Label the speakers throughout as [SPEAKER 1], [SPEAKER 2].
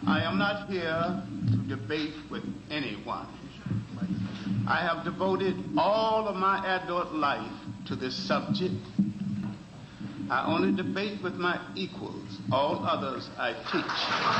[SPEAKER 1] I am not here to debate with anyone. I have devoted all of my adult life to this subject. I only debate with my equals. All others I teach.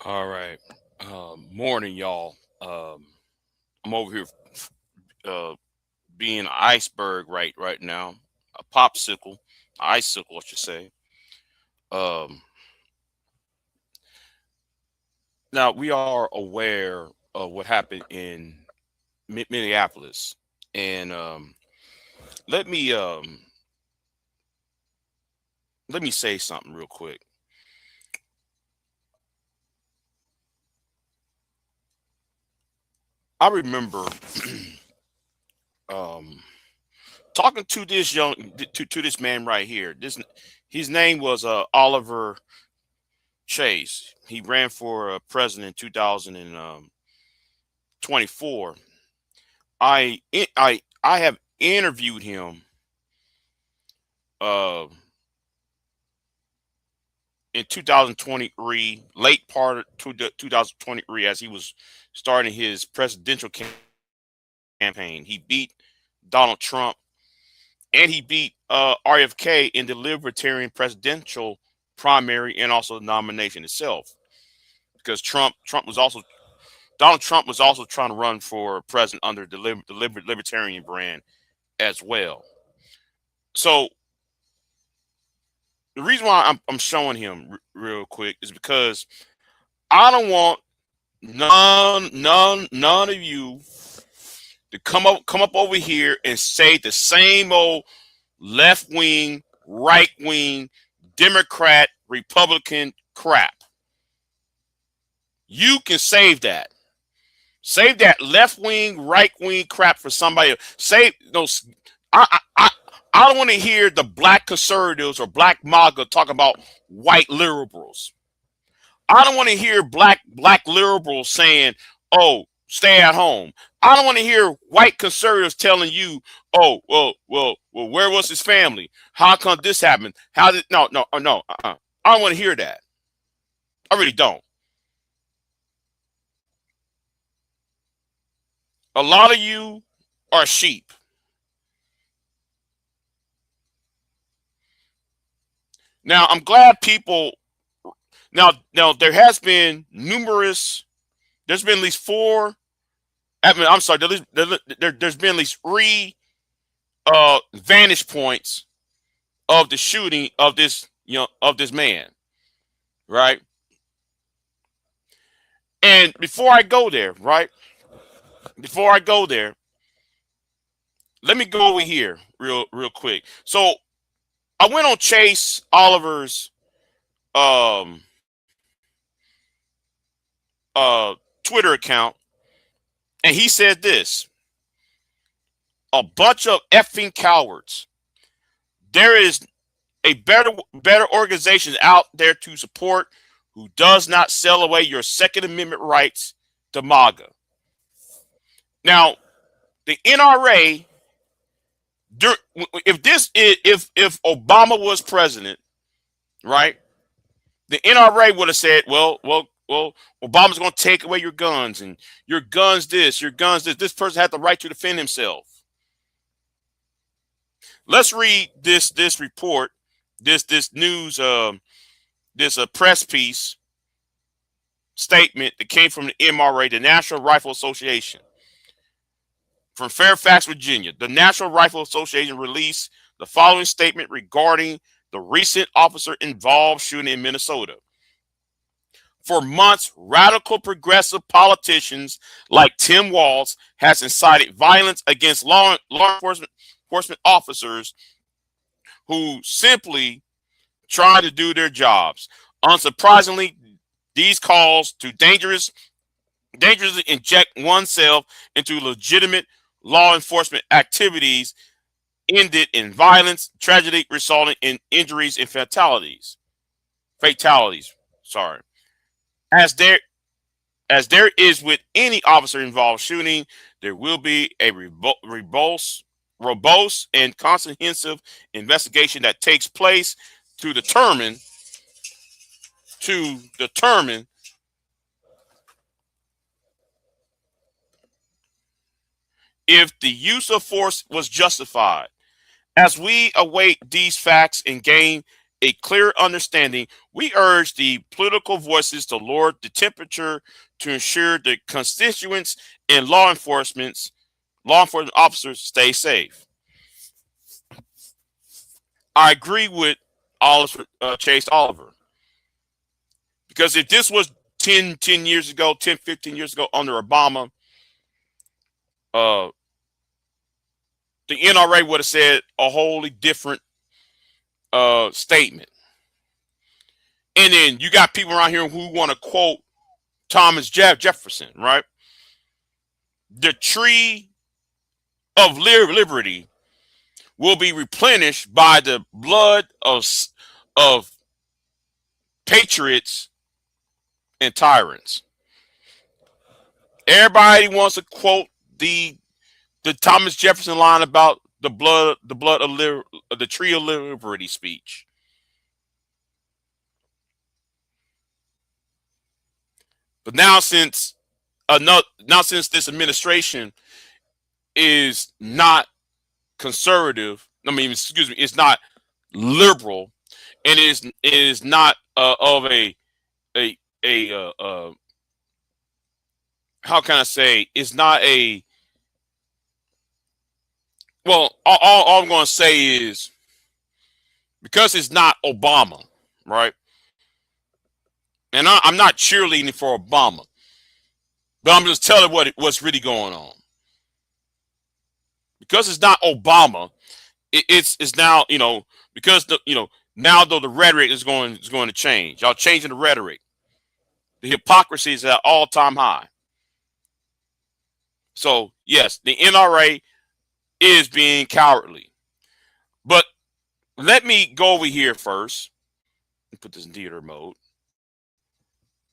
[SPEAKER 2] All right. Morning, y'all. I'm over here uh, being an iceberg right now, a popsicle, icicle, I should say. Um, Now we are aware of what happened in Minneapolis, and let me um, let me say something real quick. I remember um, talking to this to this man right here. His name was Oliver Chase. He ran for president in 2024. I have interviewed him uh, in 2023, late part of 2023, as he was starting his presidential campaign. He beat Donald Trump and he beat RFK in the Libertarian presidential primary and also the nomination itself. Because Trump was also Donald Trump was also trying to run for president under the Libertarian brand as well. So the reason why I'm showing him real quick is because I don't want none of you to come up over here and say the same old left wing, right wing, Democrat, Republican crap. You can save that. Save that left wing, right wing crap for somebody else. Save those. I don't want to hear the black conservatives or black MAGA talk about white liberals. I don't want to hear black liberals saying, "Oh, stay at home." I don't want to hear white conservatives telling you, "Oh, well, where was his family? How come this happened? How did no? I don't want to hear that. I really don't. A lot of you are sheep. Now I'm glad people. Now there has been numerous. There's been at least four. I mean, I'm sorry. There's been at least three vantage points of the shooting of this, of this man, right? And before I go there, right? Before I go there, let me go over here real quick. So I went on Chase Oliver's um Twitter account, and he said this: a bunch of effing cowards. There is a better organization out there to support who does not sell away your Second Amendment rights to MAGA. Now, the NRA, if Obama was president, right? The NRA would have said, well, Obama's going to take away your guns, and your guns this, your guns this. This person had the right to defend himself. Let's read this report, this news, this press piece statement that came from the MRA, the National Rifle Association, from Fairfax, Virginia. The National Rifle Association released the following statement regarding the recent officer-involved shooting in Minnesota. For months, radical progressive politicians like Tim Walz has incited violence against law enforcement officers who simply try to do their jobs. Unsurprisingly, these calls to dangerously inject oneself into legitimate law enforcement activities ended in violence, tragedy resulting in injuries and fatalities. Sorry. As there is with any officer-involved shooting, there will be a robust and comprehensive investigation that takes place to determine if the use of force was justified. As we await these facts and gain a clear understanding, we urge the political voices to lower the temperature to ensure the constituents and law enforcement officers stay safe. I agree with Chase Oliver, because if this was 10 years ago, 10, 15 years ago under Obama, the NRA would have said a wholly different statement. And then you got people around here who want to quote Thomas Jefferson, right? The tree of liberty will be replenished by the blood of patriots and tyrants. Everybody wants to quote the Thomas Jefferson line about the blood of the tree of liberty speech. But now since this administration is not conservative, it's not liberal, and it is not of a how can I say, it's not a, well, all I'm going to say is, because it's not Obama, right? And I'm not cheerleading for Obama, but I'm just telling what's really going on. Because it's not Obama, it's now, because now though the rhetoric is going to change. Y'all changing the rhetoric. The hypocrisy is at all-time high. So yes, the NRA is being cowardly. But let me go over here first and put this in theater mode.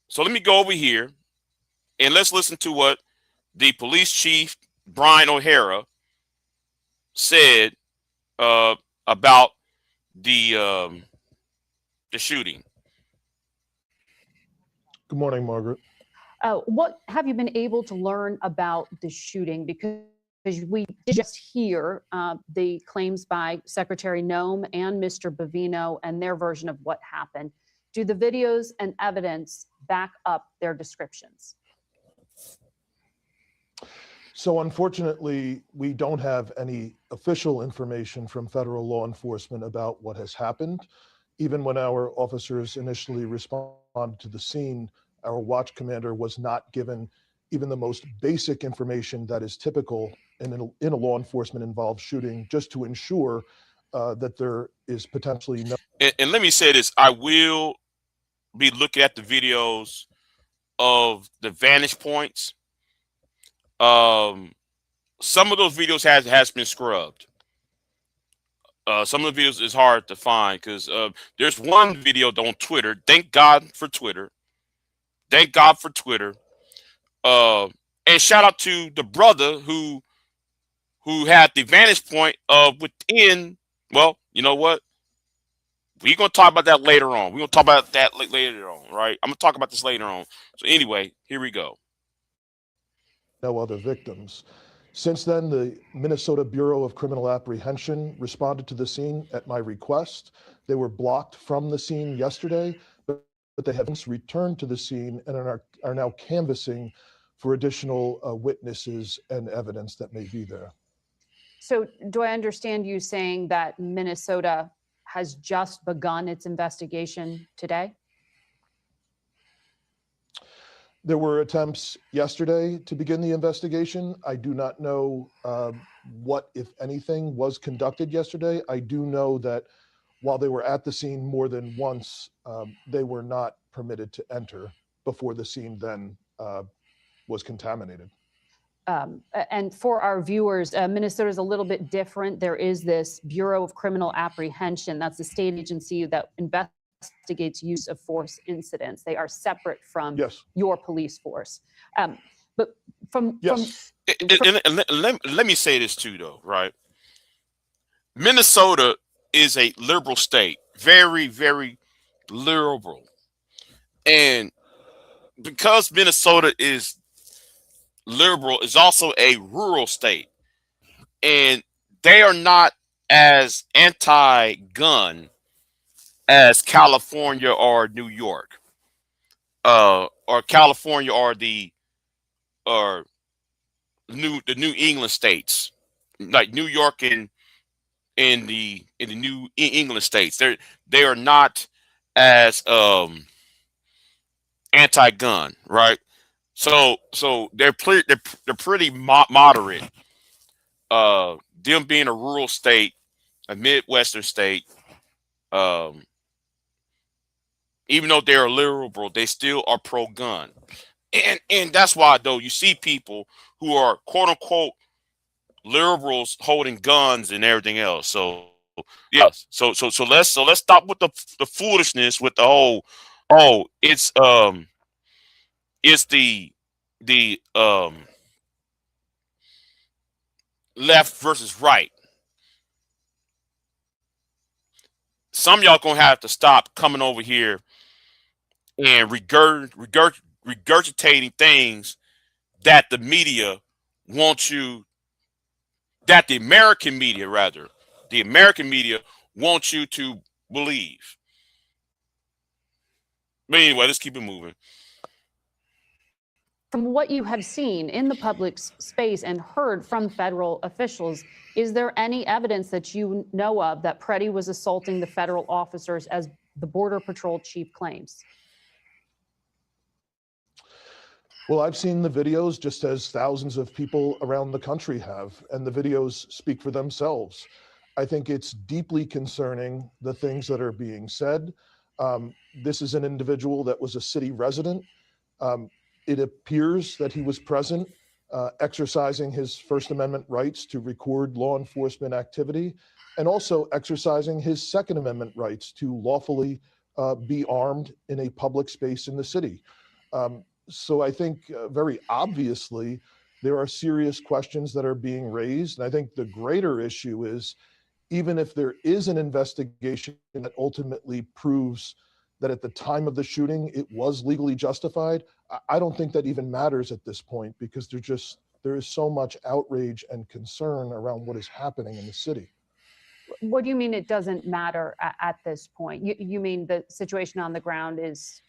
[SPEAKER 2] So let me go over here and let's listen to what the police chief, Brian O'Hara, said about the shooting.
[SPEAKER 3] Good morning, Margaret.
[SPEAKER 4] What have you been able to learn about the shooting? Because
[SPEAKER 3] because we did just hear the claims by Secretary Noem and Mr. Bavino and their version of what happened. Do the videos and evidence back up their descriptions?
[SPEAKER 4] So unfortunately, we don't have any official information from federal law enforcement about what has happened. Even when our officers initially responded to the scene, our watch commander was not given even the most basic information that is typical in a law enforcement involved shooting, just to ensure that there is potentially no.
[SPEAKER 2] And let me say this, I will be looking at the videos of the vantage points. Some of those videos has been scrubbed. Some of the videos is hard to find because there's one video on Twitter. Thank God for Twitter. Thank God for Twitter. And shout out to the brother who had the vantage point of within. Well, you know what? We're gonna talk about that later on. We're gonna talk about that later on, right? I'm gonna talk about this later on. So anyway, here we go.
[SPEAKER 4] No other victims. Since then, the Minnesota Bureau of Criminal Apprehension responded to the scene at my request. They were blocked from the scene yesterday, but they have since returned to the scene and are now canvassing for additional witnesses and evidence that may be there.
[SPEAKER 3] So do I understand you saying that Minnesota has just begun its investigation today?
[SPEAKER 4] There were attempts yesterday to begin the investigation. I do not know what, if anything, was conducted yesterday. I do know that while they were at the scene more than once, they were not permitted to enter before the scene then was contaminated.
[SPEAKER 3] And for our viewers, Minnesota is a little bit different. There is this Bureau of Criminal Apprehension. That's the state agency that investigates use of force incidents. They are separate from your police force. But from
[SPEAKER 2] let me say this too, though, right? Minnesota is a liberal state, very, very liberal, and because Minnesota is liberal, is also a rural state, and they are not as anti-gun as California or New York, or California or the New England states, like New York and in the New England states. They are not as anti-gun, right? So they're pretty moderate. Them being a rural state, a Midwestern state, even though they're liberal, they still are pro-gun, and that's why though you see people who are quote unquote liberals holding guns and everything else. So yes, so let's stop with the foolishness with the whole it's the left versus right. Some of y'all gonna have to stop coming over here and regurgitating things that the media wants you, that the American media wants you to believe. But anyway, let's keep it moving.
[SPEAKER 3] From what you have seen in the public space and heard from federal officials, is there any evidence that you know of that Pretti was assaulting the federal officers as the Border Patrol chief claims?
[SPEAKER 4] Well, I've seen the videos just as thousands of people around the country have, and the videos speak for themselves. I think it's deeply concerning, the things that are being said. This is an individual that was a city resident. It appears that he was present, exercising his First Amendment rights to record law enforcement activity, and also exercising his Second Amendment rights to lawfully be armed in a public space in the city. So I think very obviously there are serious questions that are being raised. And I think the greater issue is, even if there is an investigation that ultimately proves that at the time of the shooting it was legally justified, I don't think that even matters at this point, because there's there is so much outrage and concern around what is happening in the city.
[SPEAKER 3] What do you mean it doesn't matter at this point? You mean the situation on the ground is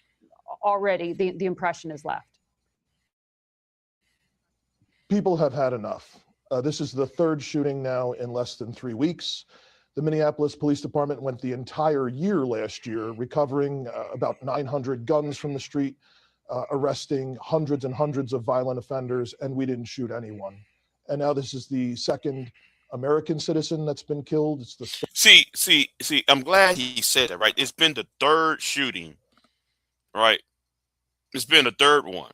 [SPEAKER 3] already, the impression is left?
[SPEAKER 4] People have had enough. This is the third shooting now in less than 3 weeks. The Minneapolis Police Department went the entire year last year recovering about 900 guns from the street, arresting hundreds and hundreds of violent offenders, and we didn't shoot anyone. And now this is the second American citizen that's been killed. It's the
[SPEAKER 2] see. I'm glad he said that. Right, it's been the third shooting. Right, it's been the third one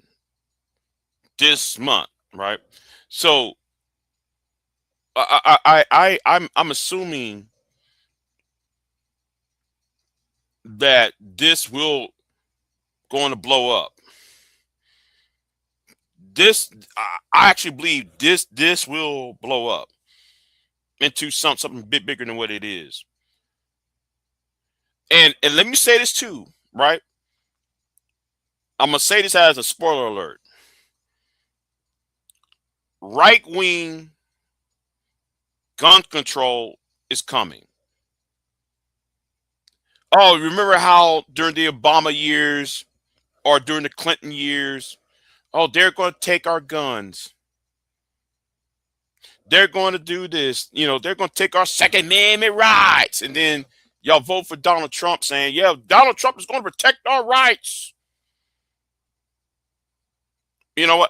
[SPEAKER 2] this month. Right, so I'm assuming that this will going to blow up. I actually believe this will blow up into something bit bigger than what it is. And let me say this too, right? I'm gonna say this as a spoiler alert. Right-wing gun control is coming. Oh, remember how during the Obama years or during the Clinton years, oh, they're going to take our guns. They're going to do this. You know, they're going to take our Second Amendment rights. And then y'all vote for Donald Trump saying, yeah, Donald Trump is going to protect our rights. You know,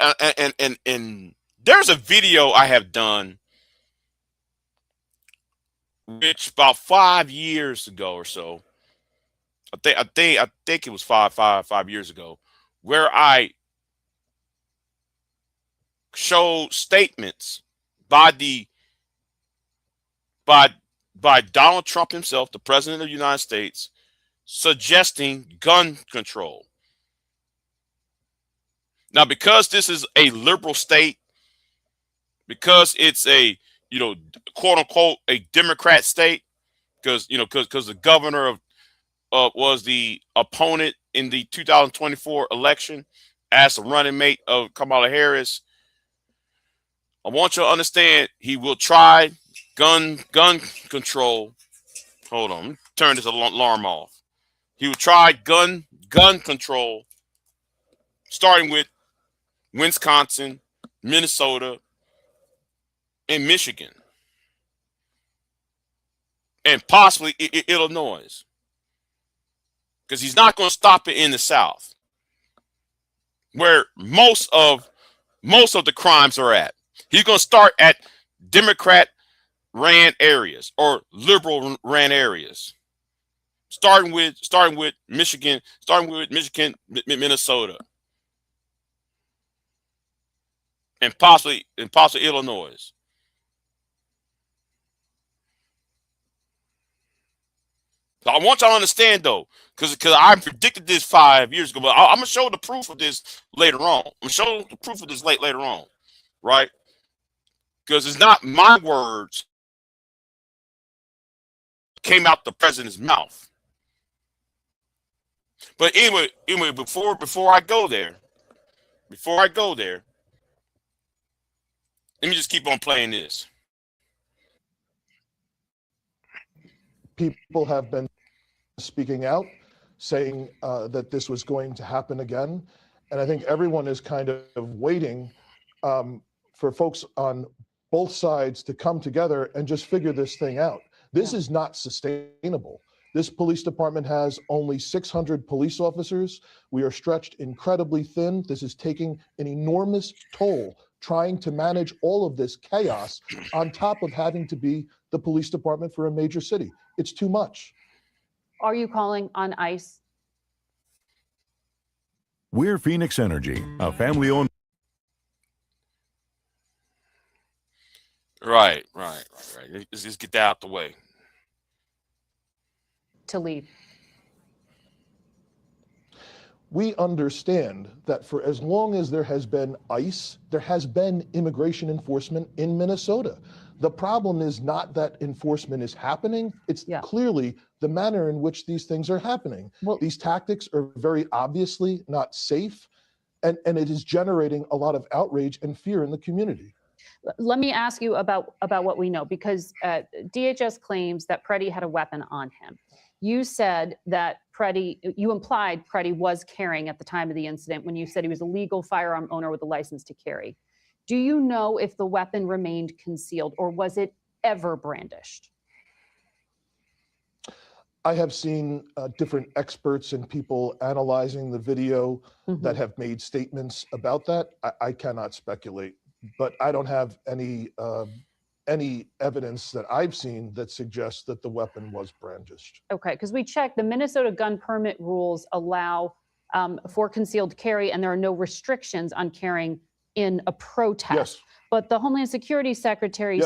[SPEAKER 2] and there's a video I have done, which about 5 years ago or so, I think it was five years ago, where I showed statements by Donald Trump himself, the president of the United States, suggesting gun control. Now, because this is a liberal state, because it's a, you know, quote unquote, a Democrat state, because the governor of was the opponent in the 2024 election as a running mate of Kamala Harris. I want you to understand he will try gun control. Hold on, turn this alarm off. He will try gun control, starting with Wisconsin, Minnesota, and Michigan, and possibly Illinois. Because he's not going to stop it in the South, where most of the crimes are at. He's going to start at Democrat-ran areas or liberal-ran areas, starting with Michigan, Minnesota, and possibly Illinois. So I want y'all to understand, though, because I predicted this 5 years ago, but I'm gonna show the proof of this later on. I'm gonna show the proof of this later on, right? Because it's not my words came out the president's mouth. But anyway, before I go there, let me just keep on playing this.
[SPEAKER 4] People have been speaking out, saying that this was going to happen again. And I think everyone is kind of waiting for folks on both sides to come together and just figure this thing out. This is not sustainable. This police department has only 600 police officers. We are stretched incredibly thin. This is taking an enormous toll trying to manage all of this chaos on top of having to be the police department for a major city. It's too much.
[SPEAKER 3] Are you calling on ICE?
[SPEAKER 5] We're Phoenix Energy, a family-owned.
[SPEAKER 2] Right. Let's just get that out the way.
[SPEAKER 3] To leave.
[SPEAKER 4] We understand that for as long as there has been ICE, there has been immigration enforcement in Minnesota. The problem is not that enforcement is happening. It's clearly the manner in which these things are happening. Well, these tactics are very obviously not safe. and it is generating a lot of outrage and fear in the community.
[SPEAKER 3] Let me ask you about what we know, because DHS claims that Pretti had a weapon on him. You said that you implied Pretti was carrying at the time of the incident when you said he was a legal firearm owner with a license to carry. Do you know if the weapon remained concealed, or was it ever brandished?
[SPEAKER 4] I have seen different experts and people analyzing the video that have made statements about that. I cannot speculate, but I don't have any evidence that I've seen that suggests that the weapon was brandished.
[SPEAKER 3] Okay, because we checked, the Minnesota gun permit rules allow for concealed carry, and there are no restrictions on carrying in a protest.
[SPEAKER 4] Yes.
[SPEAKER 3] But the Homeland Security Secretary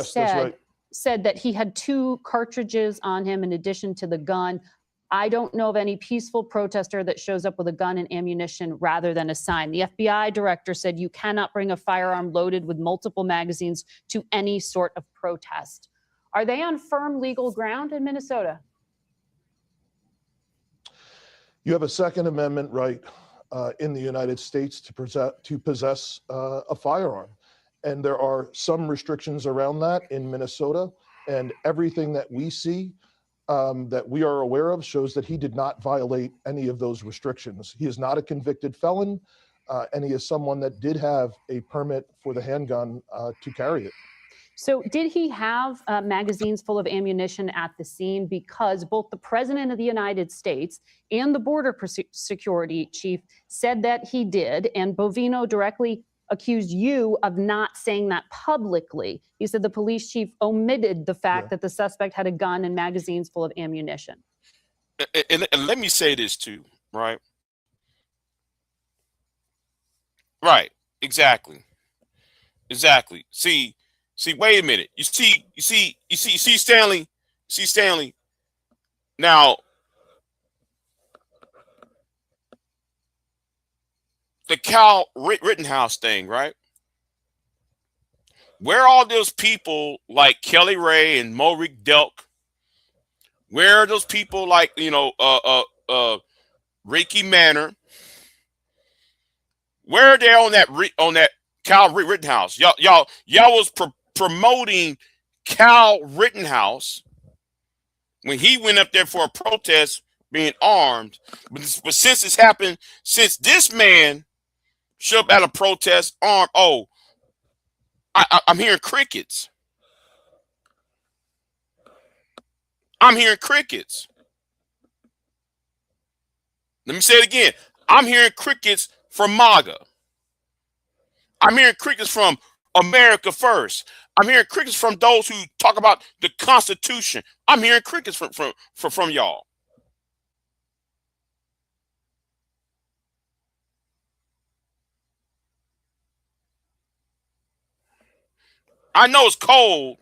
[SPEAKER 3] said that he had 2 cartridges on him in addition to the gun. I don't know of any peaceful protester that shows up with a gun and ammunition rather than a sign. The FBI director said you cannot bring a firearm loaded with multiple magazines to any sort of protest. Are they on firm legal ground in Minnesota?
[SPEAKER 4] You have a Second Amendment right in the United States to possess a firearm. And there are some restrictions around that in Minnesota, and everything that we see that we are aware of shows that he did not violate any of those restrictions. He is not a convicted felon, and he is someone that did have a permit for the handgun to carry it.
[SPEAKER 3] So did he have magazines full of ammunition at the scene? Because both the President of the United States and the Border Security Chief said that he did, and Bovino directly accused you of not saying that publicly. He said the police chief omitted the fact that the suspect had a gun and magazines full of ammunition.
[SPEAKER 2] And let me say this too, right? Right, exactly. See, wait a minute. You see Stanley. Now, the Cal Rittenhouse thing, right? Where are all those people like Kelly Ray and Maurice Delk? Where are those people like, Ricky Manor? Where are they on that Cal Rittenhouse? Y'all was promoting Cal Rittenhouse when he went up there for a protest being armed. But since it's happened, since this man showed up at a protest armed, I'm hearing crickets. I'm hearing crickets. Let me say it again. I'm hearing crickets from MAGA. I'm hearing crickets from America First. I'm hearing crickets from those who talk about the Constitution. I'm hearing crickets from y'all. I know it's cold.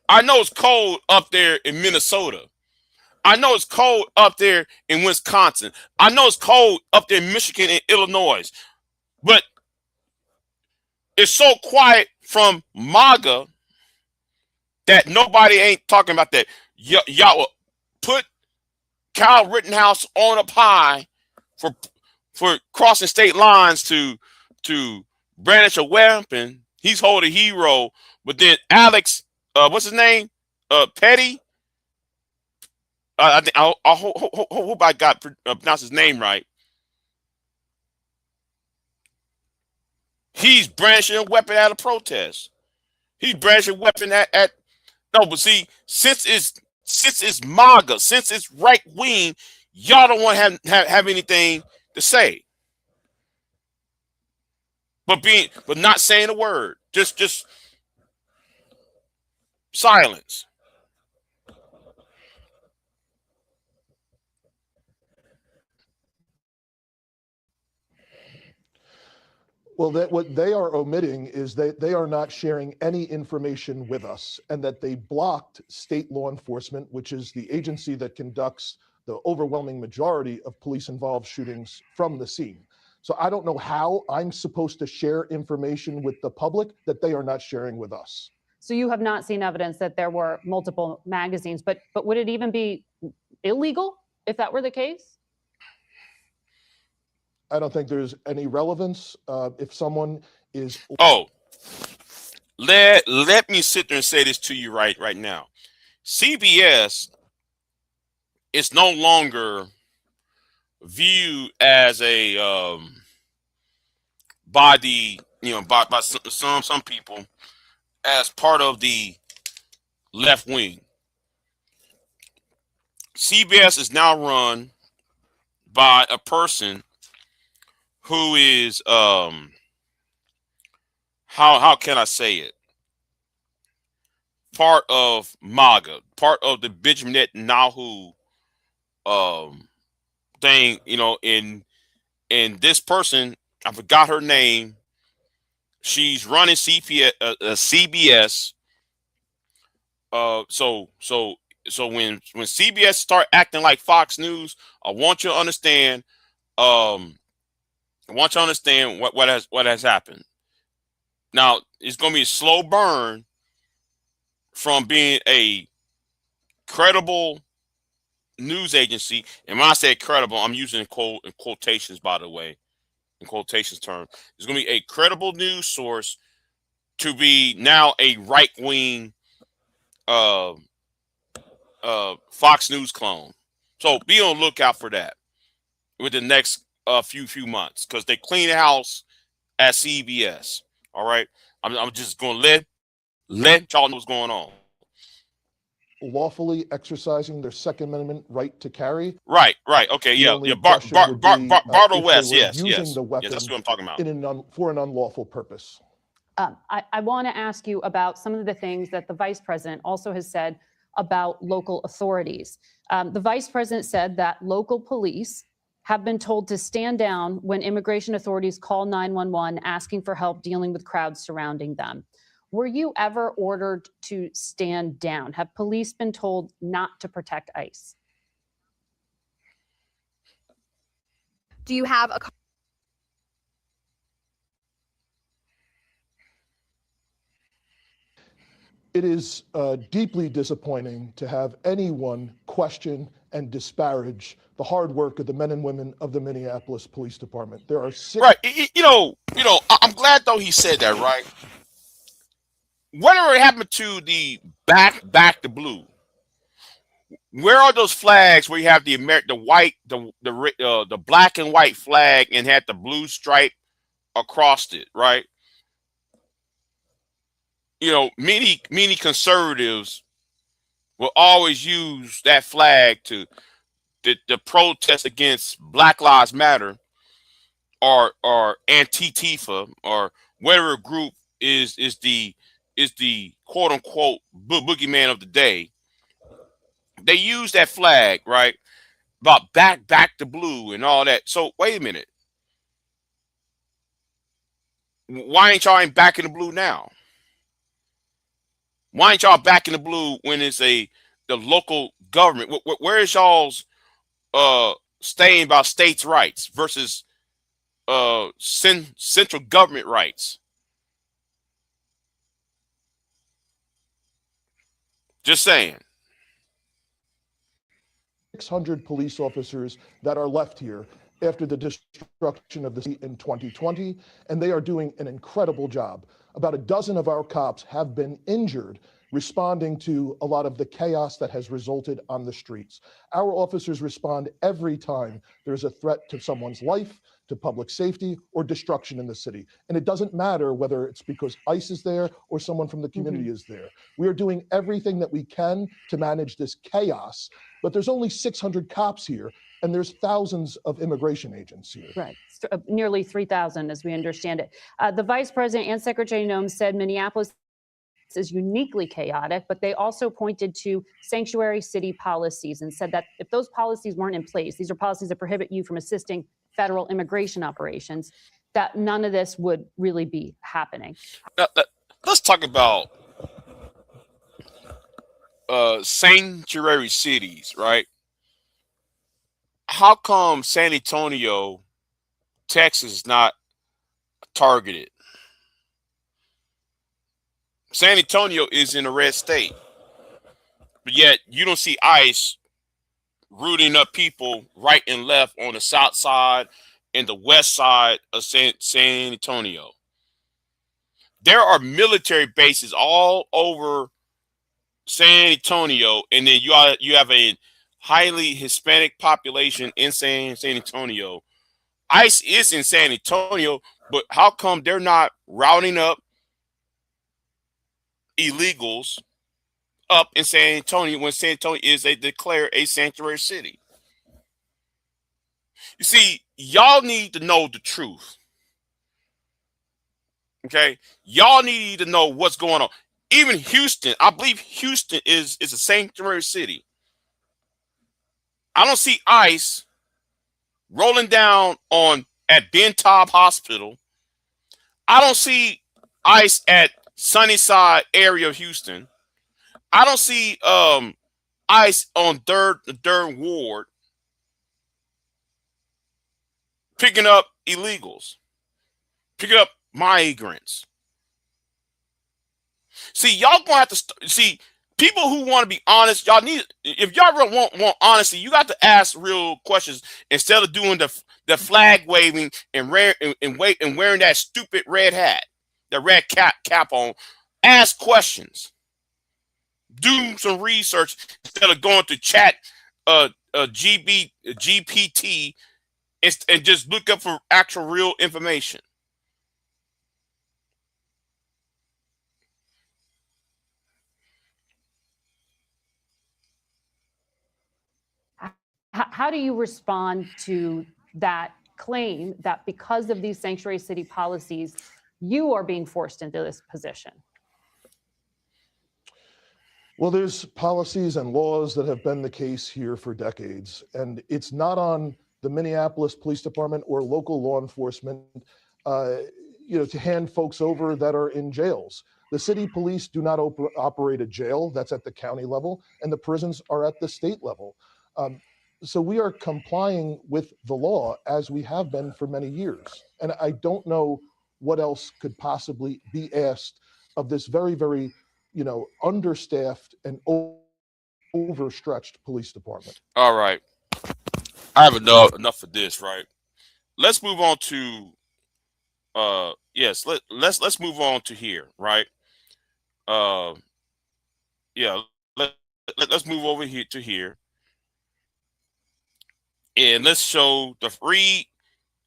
[SPEAKER 2] I know it's cold up there in Minnesota. I know it's cold up there in Wisconsin. I know it's cold up there in Michigan and Illinois. But it's so quiet from MAGA that nobody ain't talking about that. Y'all put Kyle Rittenhouse on up high for crossing state lines to brandish a weapon. He's holding hero, but then Alex, what's his name? Petty. I hope I got pronounced his name right. He's brandishing a weapon at a protest. He's brandishing a weapon at no, but see, since it's MAGA, since it's right wing, y'all don't want to have anything to say. But not saying a word, just silence.
[SPEAKER 4] Well, what they are omitting is that they are not sharing any information with us, and that they blocked state law enforcement, which is the agency that conducts the overwhelming majority of police-involved shootings, from the scene. So I don't know how I'm supposed to share information with the public that they are not sharing with us.
[SPEAKER 3] So you have not seen evidence that there were multiple magazines, but would it even be illegal if that were the case?
[SPEAKER 4] I don't think there's any relevance. If someone is
[SPEAKER 2] Oh, let me sit there and say this to you right now. CBS is no longer viewed as a by the by some people as part of the left wing. CBS is now run by a person who is how can I say it? Part of MAGA, part of the BIGJXXX thing, and this person, I forgot her name. She's running CBS. So when CBS start acting like Fox News, I want you to understand. I want you to understand what has happened. Now it's going to be a slow burn from being a credible news agency, and when I say credible, I'm using in quotations, by the way, in quotations term. It's going to be a credible news source to be now a right wing Fox News clone. So be on the lookout for that with the next few months, because they clean the house at CBS. All right, I'm just going to let y'all know what's going on.
[SPEAKER 4] lawfully exercising their Second Amendment right to carry.
[SPEAKER 2] Right. Okay.
[SPEAKER 4] The
[SPEAKER 2] Yeah.
[SPEAKER 4] only
[SPEAKER 2] Yeah.
[SPEAKER 4] question would be,
[SPEAKER 2] Bartle
[SPEAKER 4] if they
[SPEAKER 2] West.
[SPEAKER 4] were
[SPEAKER 2] Yes.
[SPEAKER 4] using the weapon
[SPEAKER 2] Yes. That's what I'm talking about.
[SPEAKER 4] for an unlawful purpose.
[SPEAKER 3] I want to ask you about some of the things that the vice president also has said about local authorities. The vice president said that local police have been told to stand down when immigration authorities call 911 asking for help dealing with crowds surrounding them. Were you ever ordered to stand down? Have police been told not to protect ICE?
[SPEAKER 6] Do you have a
[SPEAKER 4] It is deeply disappointing to have anyone question and disparage the hard work of the men and women of the Minneapolis Police Department. There are
[SPEAKER 2] Right. I'm glad though he said that. Right. Whatever happened to the back to blue? Where are those flags where you have the white, the black and white flag and had the blue stripe across it? Right. Many conservatives will always use that flag to protest against Black Lives Matter or Antifa or whatever group is the quote unquote boogeyman of the day. They use that flag, right? About back to blue and all that. So wait a minute. Why ain't y'all back in the blue now? Why ain't y'all back in the blue when it's the local government? Where is y'all's staying about states' rights versus central government rights? Just saying.
[SPEAKER 4] 600 police officers that are left here after the destruction of the city in 2020, and they are doing an incredible job. About a dozen of our cops have been injured responding to a lot of the chaos that has resulted on the streets. Our officers respond every time there's a threat to someone's life, to public safety, or destruction in the city. And it doesn't matter whether it's because ICE is there or someone from the community is there. We are doing everything that we can to manage this chaos, but there's only 600 cops here, and there's thousands of immigration agents here.
[SPEAKER 3] Right, nearly 3,000 as we understand it. The vice president and Secretary Noem said Minneapolis is uniquely chaotic, but they also pointed to sanctuary city policies and said that if those policies weren't in place, these are policies that prohibit you from assisting federal immigration operations, that none of this would really be happening.
[SPEAKER 2] Let's talk about sanctuary cities, right? How come San Antonio, Texas is not targeted? San Antonio is in a red state, but yet you don't see ICE rooting up people right and left on the south side in the west side of San Antonio. There are military bases all over San Antonio, and then you have a highly Hispanic population in San Antonio. ICE is in San Antonio, but how come they're not routing up illegals up in San Antonio when San Antonio is declared a sanctuary city? You see, y'all need to know the truth. Okay, y'all need to know what's going on. Even Houston, I believe Houston is a sanctuary city. I don't see ICE rolling down at Ben Taub Hospital. I don't see ICE at Sunnyside area of Houston. I don't see ICE on third ward picking up illegals, picking up migrants. See, y'all gonna have to see people who want to be honest. Y'all need, if y'all really want honesty, you got to ask real questions instead of doing the flag waving and wearing that stupid red hat, the red cap on. Ask questions. Do some research instead of going to chat GPT and just look up for actual real information.
[SPEAKER 3] How do you respond to that claim that because of these sanctuary city policies, you are being forced into this position?
[SPEAKER 4] Well, there's policies and laws that have been the case here for decades, and it's not on the Minneapolis Police Department or local law enforcement, to hand folks over that are in jails. The city police do not operate a jail. That's at the county level, and the prisons are at the state level. So we are complying with the law as we have been for many years. And I don't know what else could possibly be asked of this very, very, understaffed and overstretched police department.
[SPEAKER 2] All right. I have enough of this, right? Let's move on to let's move on to here, right? Let's move over here to here. And let's show the 3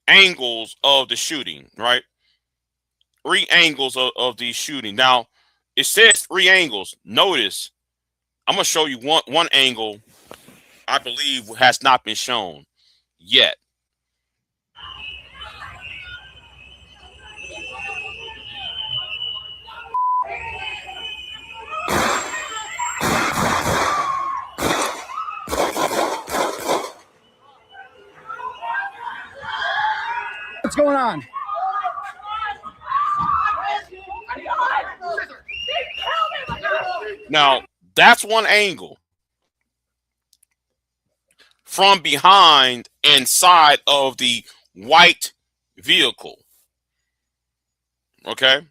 [SPEAKER 2] angles of the shooting, right? 3 angles of the shooting. Now, it says 3 angles. Notice, I'm going to show you one angle I believe has not been shown yet.
[SPEAKER 7] What's going on?
[SPEAKER 2] Now, that's one angle from behind and side of the white vehicle. Okay?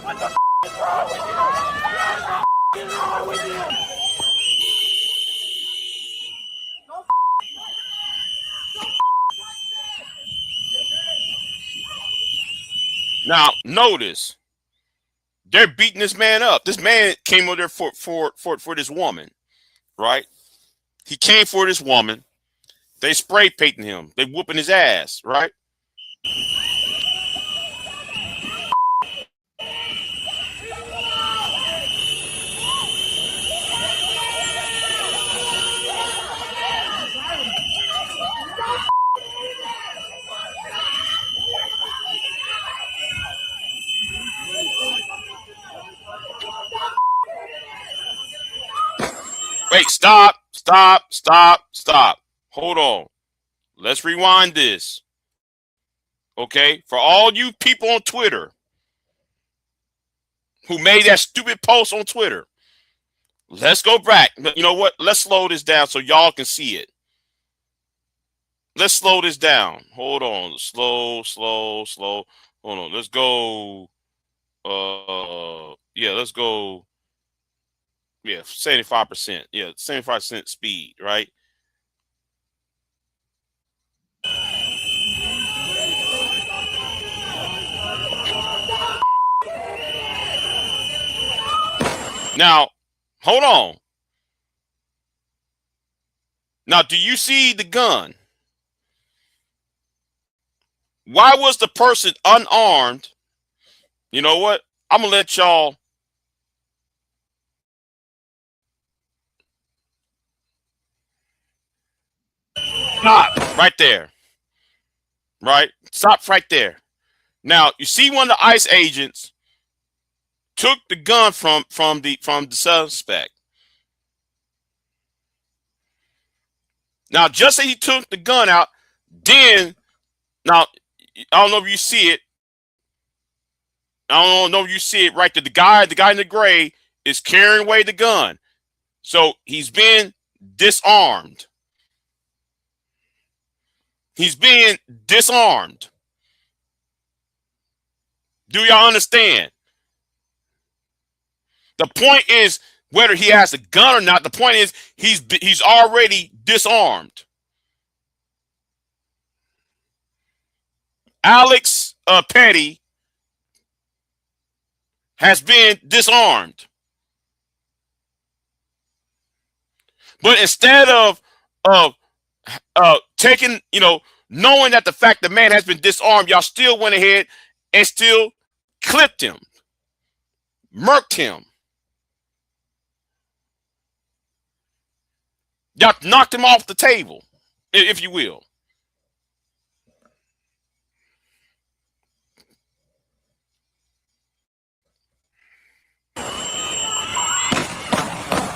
[SPEAKER 2] What the is wrong with you? What is wrong with you? Now, notice they're beating this man up. This man came over there for this woman, right? He came for this woman. They spray painting him. They whooping his ass, right? Wait, stop. Hold on. Let's rewind this. Okay? For all you people on Twitter who made that stupid post on Twitter, let's go back. You know what? Let's slow this down so y'all can see it. Let's slow this down. Hold on. Slow. Hold on. Let's go. Let's go. Yeah, 75%. Yeah, 75% speed, right? Now, hold on. Now, do you see the gun? Why was the person unarmed? You know what? I'm going to let y'all. Stop right there. Right? Stop right there. Now, you see one of the ICE agents took the gun from the suspect. Now, just as he took the gun out, then now I don't know if you see it. I don't know if you see it right there. The guy in the gray is carrying away the gun. So he's been disarmed. He's being disarmed. Do y'all understand? The point is whether he has a gun or not. The point is he's already disarmed. Alex Pretti has been disarmed. But instead of taking, knowing that the fact the man has been disarmed, y'all still went ahead and still clipped him, murked him. Y'all knocked him off the table, if you will.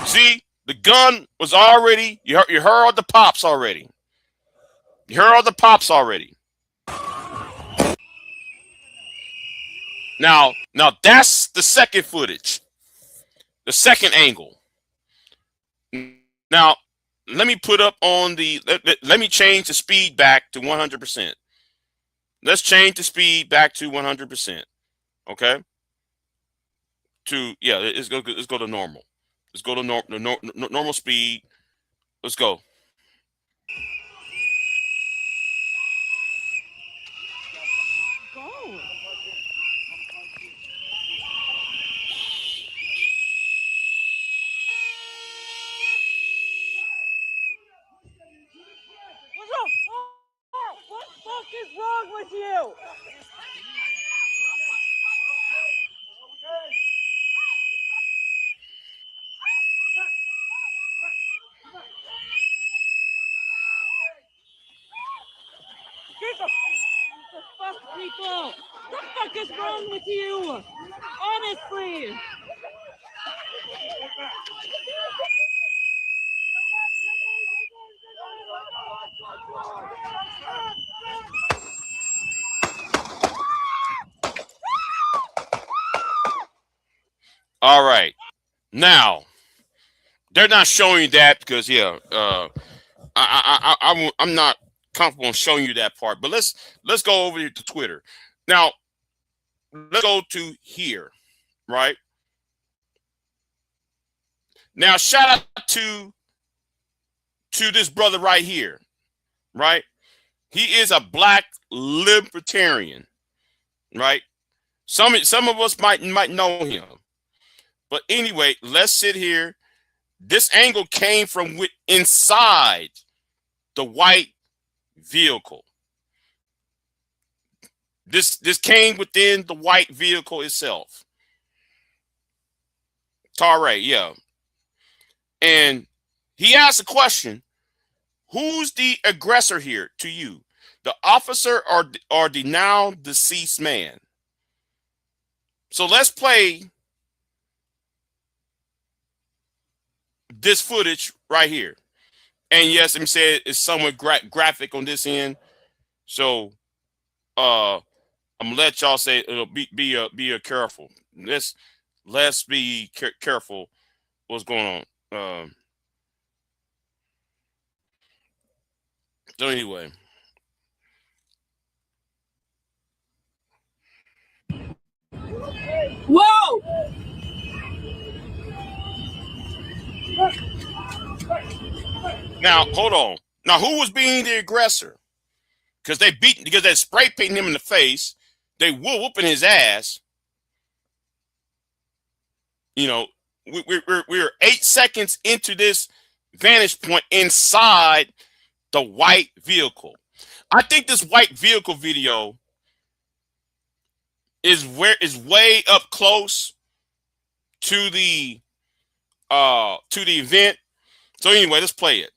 [SPEAKER 2] See, the gun was already, you heard the pops already. You heard all the pops already. Now that's the second footage, the second angle. Now, let me put up on the, let me change the speed back to 100%. Let's change the speed back to 100%. Okay. Let's go to normal. Let's go to normal speed. Let's go.
[SPEAKER 8] What the fuck is wrong with you? The fuck, people? What the fuck is wrong with you? Honestly.
[SPEAKER 2] All right. Now, they're not showing you that because I'm not comfortable in showing you that part. But let's go over here to Twitter. Now, let's go to here, right? Now, shout out to this brother right here, right? He is a black libertarian, right? Some of us might know him. But anyway, let's sit here. This angle came from inside the white vehicle. This came within the white vehicle itself. Tare, yeah. And he asked a question: who's the aggressor here to you? The officer or the now deceased man? So let's play this footage right here. And yes, let me say it's somewhat graphic on this end. So I'm gonna let y'all say it'll be careful. Let's be careful what's going on. So anyway.
[SPEAKER 8] Whoa!
[SPEAKER 2] Now, hold on. Now, who was being the aggressor? Because they spray painting him in the face. They whooping his ass. You know, we're 8 seconds into this vantage point inside the white vehicle. I think this white vehicle video is way up close to the event. So anyway, let's play it.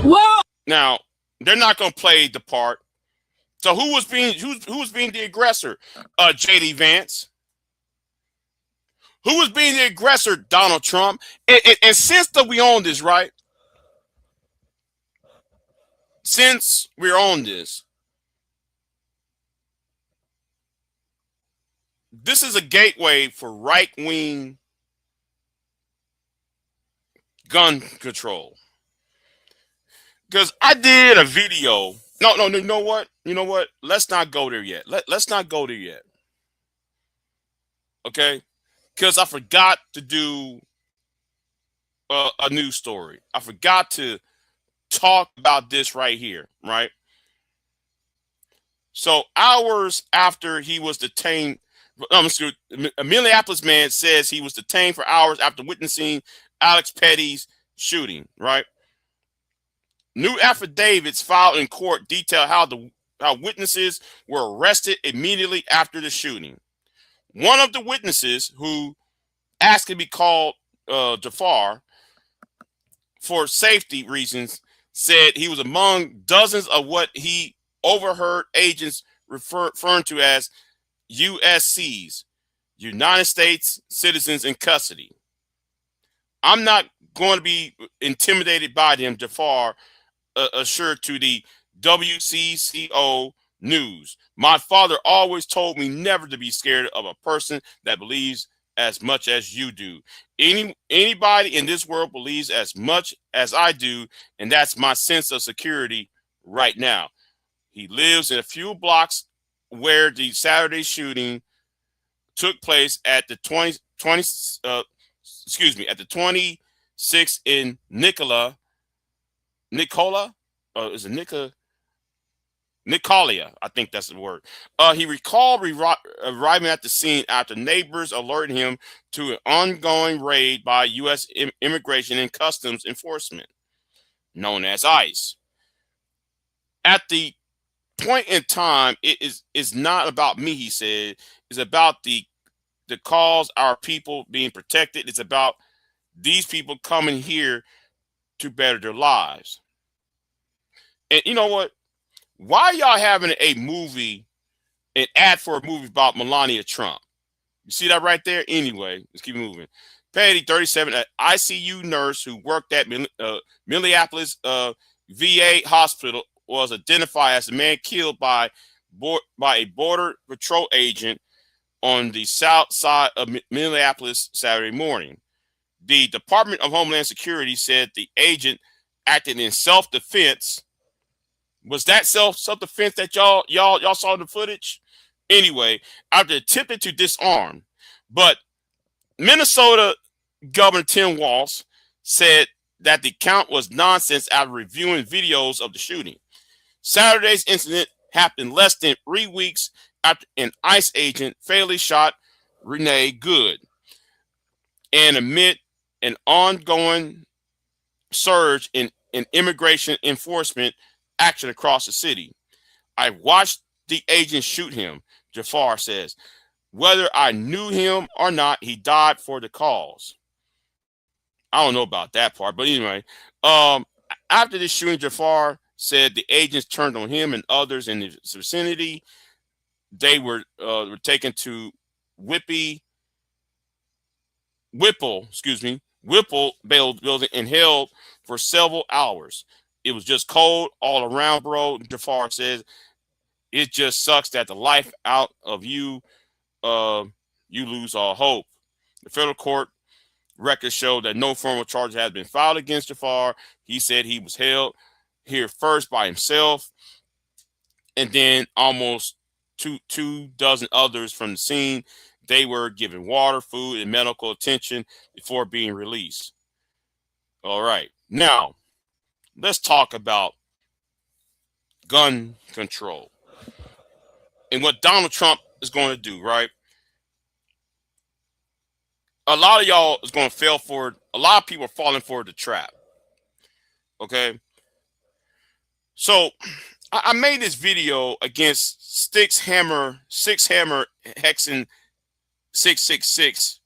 [SPEAKER 8] Whoa!
[SPEAKER 2] Now, they're not going to play the part. So who was being the aggressor? JD Vance. Who was being the aggressor? Donald Trump. And since that we own this, right? Since we're on this, this is a gateway for right-wing gun control. Because I did a video. No, you know what? You know what? Let's not go there yet. Let's not go there yet. Okay? Because I forgot to do a news story. I forgot to talk about this right here, right? So hours after he was detained, a Minneapolis man says he was detained for hours after witnessing Alex Petty's shooting, right? New affidavits filed in court detail how witnesses were arrested immediately after the shooting. One of the witnesses, who asked to be called Jafar for safety reasons, said he was among dozens of what he overheard agents referring to as USCs, United States citizens in custody. I'm not going to be intimidated by them, Jafar assured to the WCCO News. My father always told me never to be scared of a person that believes as much as you do. Anybody in this world believes as much as I do, and that's my sense of security right now. He lives in a few blocks where the Saturday shooting took place at the 26th in Nicolia, is it Nicolia? I think that's the word. He recalled arriving at the scene after neighbors alerted him to an ongoing raid by U.S. Immigration and Customs Enforcement, known as ICE. At the point in time, it is not about me, he said. It's about the cause, our people being protected. It's about these people coming here to better their lives. And you know what? Why are y'all having a movie, an ad for a movie about Melania Trump? You see that right there? Anyway, let's keep moving. Patty, 37, an ICU nurse who worked at Minneapolis VA hospital, was identified as the man killed by a border patrol agent on the south side of Minneapolis Saturday morning. The Department of Homeland Security said the agent acted in self-defense. Was that self-defense that y'all saw in the footage? Anyway, after attempting to disarm, but Minnesota Governor Tim Walz said that the count was nonsense after reviewing videos of the shooting. Saturday's incident happened less than 3 weeks after an ICE agent fatally shot Renee Good, and amid an ongoing surge in immigration enforcement action across the city. I watched the agent shoot him, Jafar says. Whether I knew him or not, he died for the cause. I don't know about that part, but anyway, after the shooting, Jafar said the agents turned on him and others in the vicinity. They were taken to Whipple building and held for several hours. It was just cold all around, bro. Jafar says, it just sucks that the life out of you, you lose all hope. The federal court records show that no formal charge has been filed against Jafar. He said he was held here first by himself, and then almost two dozen others from the scene. They were given water, food, and medical attention before being released. All right. Now, let's talk about gun control and what Donald Trump is going to do, right? A lot of y'all is going to fail for it. A lot of people are falling for the trap. Okay. So I made this video against Six Hammer Hexen 666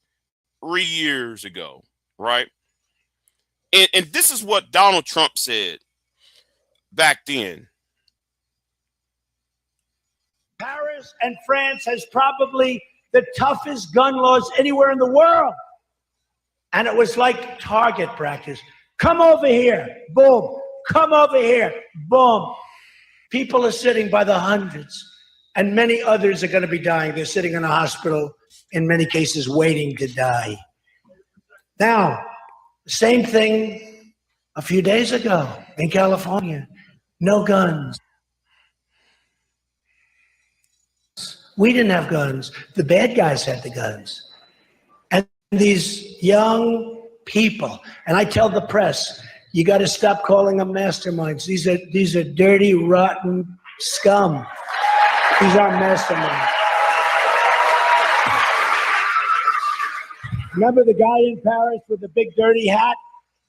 [SPEAKER 2] 3 years ago, right? And this is what Donald Trump said back then.
[SPEAKER 9] Paris and France has probably the toughest gun laws anywhere in the world. And it was like target practice. Come over here, boom. Come over here, boom. People are sitting by the hundreds, and many others are going to be dying. They're sitting in a hospital, in many cases, waiting to die. Now, same thing a few days ago in California. No guns. We didn't have guns. The bad guys had the guns. And these young people, and I tell the press, you got to stop calling them masterminds. These are dirty, rotten scum. These aren't masterminds. Remember the guy in Paris with the big dirty hat?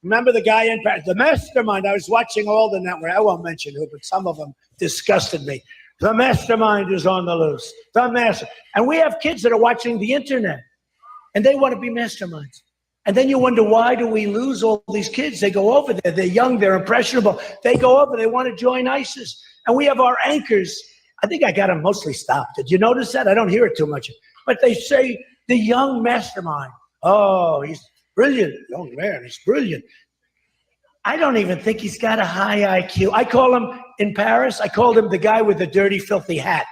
[SPEAKER 9] Remember the guy in Paris? The mastermind. I was watching all the network. I won't mention who, but some of them disgusted me. The mastermind is on the loose. The master. And we have kids that are watching the internet, and they want to be masterminds. And then you wonder, why do we lose all these kids? They go over there. They're young. They're impressionable. They go over. They want to join ISIS. And we have our anchors. I think I got them mostly stopped. Did you notice that? I don't hear it too much. But they say the young mastermind. Oh, he's brilliant. Young man, he's brilliant. I don't even think he's got a high IQ. I call him, in Paris, I called him the guy with the dirty, filthy hat.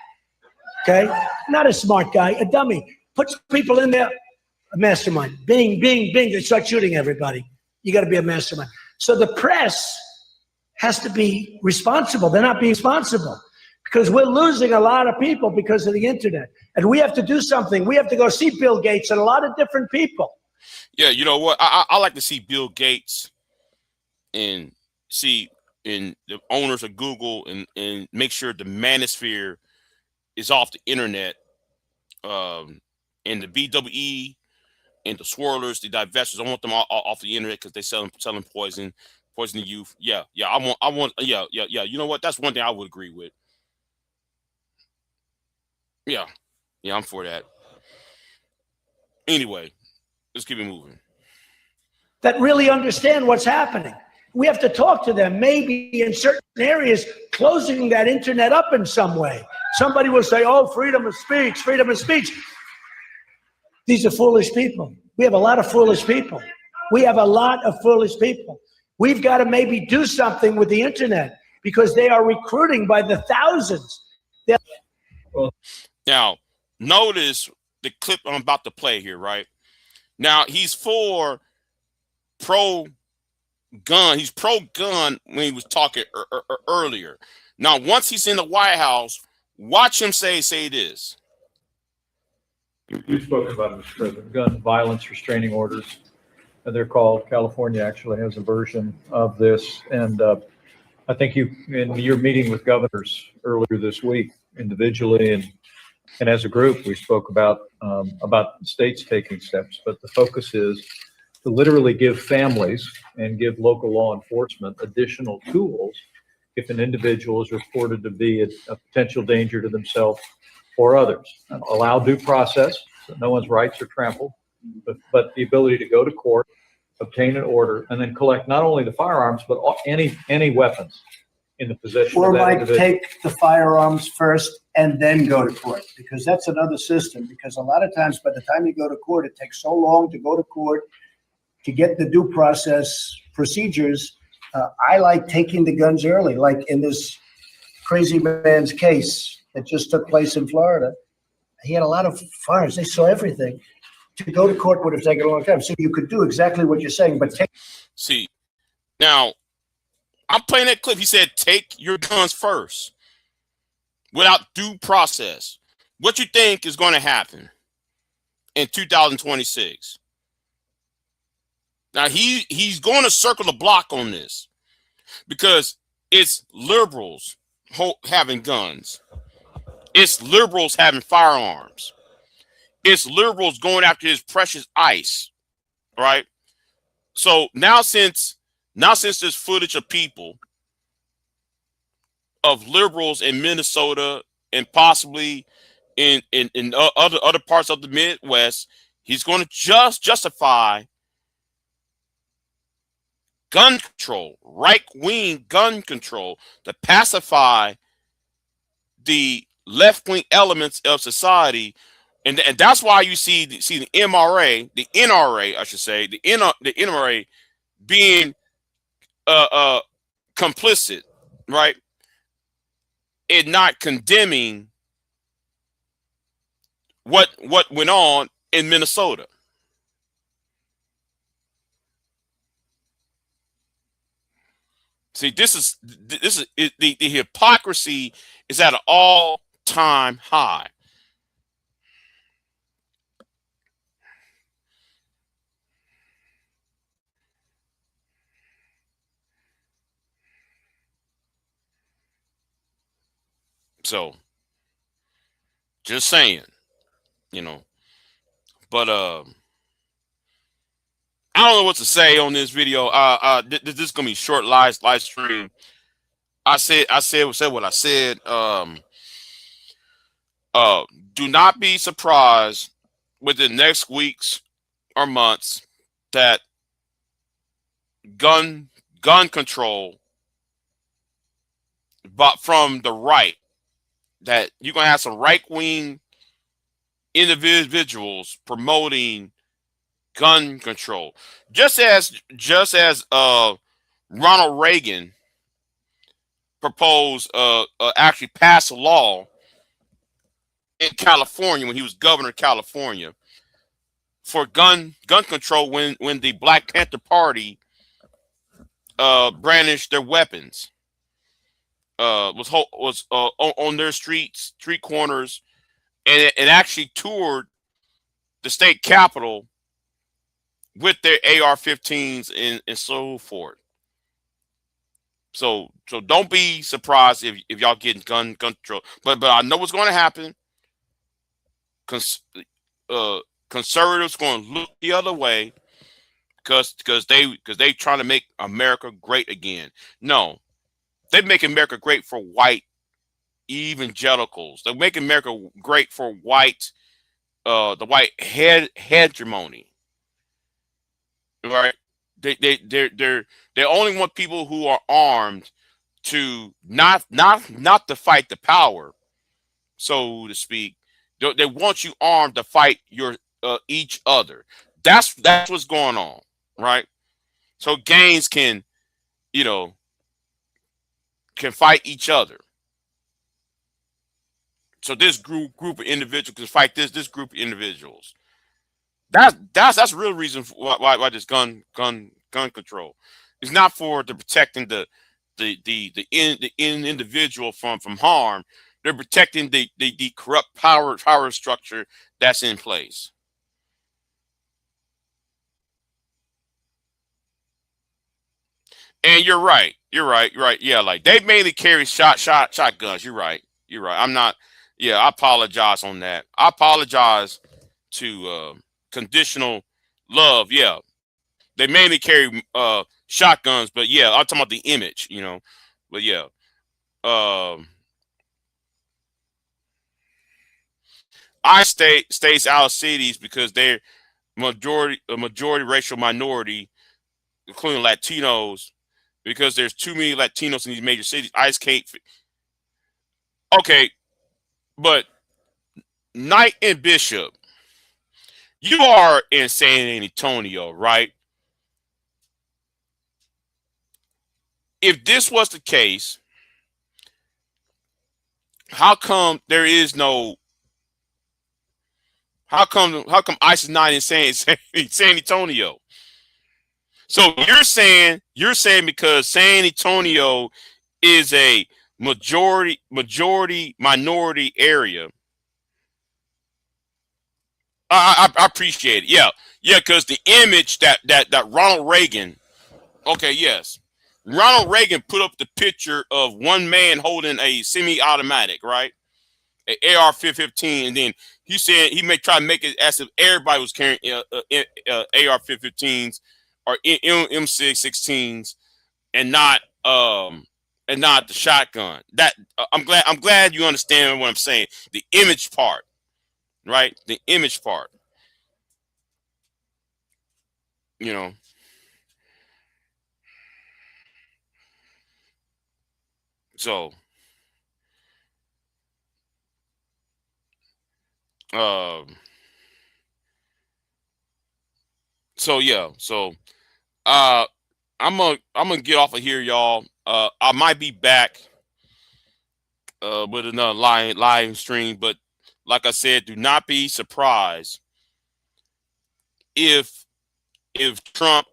[SPEAKER 9] Okay? Not a smart guy, a dummy. Puts people in there. A mastermind. Bing, bing, bing. They start shooting everybody. You got to be a mastermind. So the press has to be responsible. They're not being responsible because we're losing a lot of people because of the internet. And we have to do something. We have to go see Bill Gates and a lot of different people.
[SPEAKER 2] Yeah, you know what? I like to see Bill Gates and see the owners of Google and make sure the manosphere is off the internet. And the BWE and the swirlers, the divestors, I want them all off the internet because they selling poisoning youth. Yeah. I want. You know what? That's one thing I would agree with. Yeah, I'm for that. Anyway, let's keep it moving.
[SPEAKER 9] That really understand what's happening. We have to talk to them. Maybe in certain areas, closing that internet up in some way. Somebody will say, "Oh, freedom of speech, freedom of speech." These are foolish people. We have a lot of foolish people. We've got to maybe do something with the internet because they are recruiting by the thousands.
[SPEAKER 2] Now, notice the clip I'm about to play here, right? Now, he's for pro-gun. He's pro-gun when he was talking earlier. Now, once he's in the White House, watch him say this.
[SPEAKER 10] You spoke about it, Mr. President, gun violence restraining orders. They're called. California actually has a version of this. And I think in your meeting with governors earlier this week, individually and as a group, we spoke about states taking steps. But the focus is to literally give families and give local law enforcement additional tools if an individual is reported to be a potential danger to themselves or others. Allow due process, so no one's rights are trampled, but the ability to go to court, obtain an order, and then collect not only the firearms, but any weapons in the possession of that individual.
[SPEAKER 11] Take the firearms first and then go to court, because that's another system. Because a lot of times by the time you go to court, it takes so long to go to court to get the due process procedures. I like taking the guns early, like in this crazy man's case that just took place in Florida. He had a lot of firearms. They saw everything. to go to court would have taken a long time. So you could do exactly what you're saying, but take.
[SPEAKER 2] See, now I'm playing that clip. He said, take your guns first without due process. What you think is going to happen in 2026? Now he's going to circle the block on this because it's liberals having guns. It's liberals having firearms. It's liberals going after his precious ice, right? So now since there's footage of people, of liberals in Minnesota and possibly in other parts of the Midwest, he's going to justify gun control, right-wing gun control, to pacify the left-wing elements of society. And that's why you see the NRA, I should say, the NRA being complicit, right? And not condemning what went on in Minnesota. See, this is the hypocrisy is at an all-time high. So, just saying, you know. But I don't know what to say on this video. This is gonna be short live stream. I said what I said. Do not be surprised within next weeks or months that gun control, but from the right, that you're gonna have some right-wing individuals promoting gun control, just as Ronald Reagan proposed, actually passed a law in California when he was governor of California for gun control when the Black Panther Party brandished their weapons, was on their street corners, and actually toured the state capitol with their AR-15s and so forth. So don't be surprised if y'all getting gun control. But I know what's going to happen. Conservatives going to look the other way because they trying to make America great again. No, they make America great for white evangelicals. They're making America great for white, the white hegemony. Right? They only want people who are armed to not to fight the power, so to speak. They want you armed to fight your each other. That's what's going on, right? So gangs can fight each other. So this group of individuals can fight this group of individuals. That's the real reason why this gun control. It's not for protecting the individual from harm. They're protecting the corrupt power structure that's in place. And you're right. Yeah, like they mainly carry shotguns. You're right. I'm not. Yeah, I apologize on that. I apologize to Conditional Love. Yeah, they mainly carry shotguns, but yeah, I'm talking about the image, But yeah, I stays out of cities because they're a majority racial minority, including Latinos, because there's too many Latinos in these major cities. I just can't. Okay, but Knight and Bishop, you are in San Antonio, right? If this was the case, how come there is no How come ISIS not in San Antonio? So you're saying because San Antonio is a minority area. I appreciate it. Yeah, because the image that Ronald Reagan. Okay, yes, Ronald Reagan put up the picture of one man holding a semi-automatic, right, a AR-15, and then he said he may try to make it as if everybody was carrying AR-15s or M16s and not the shotgun. That I'm glad you understand what I'm saying. The image part, right? The image part. You know. So so yeah, so I'm gonna get off of here, y'all. I might be back with another live stream, but like I said, do not be surprised if Trump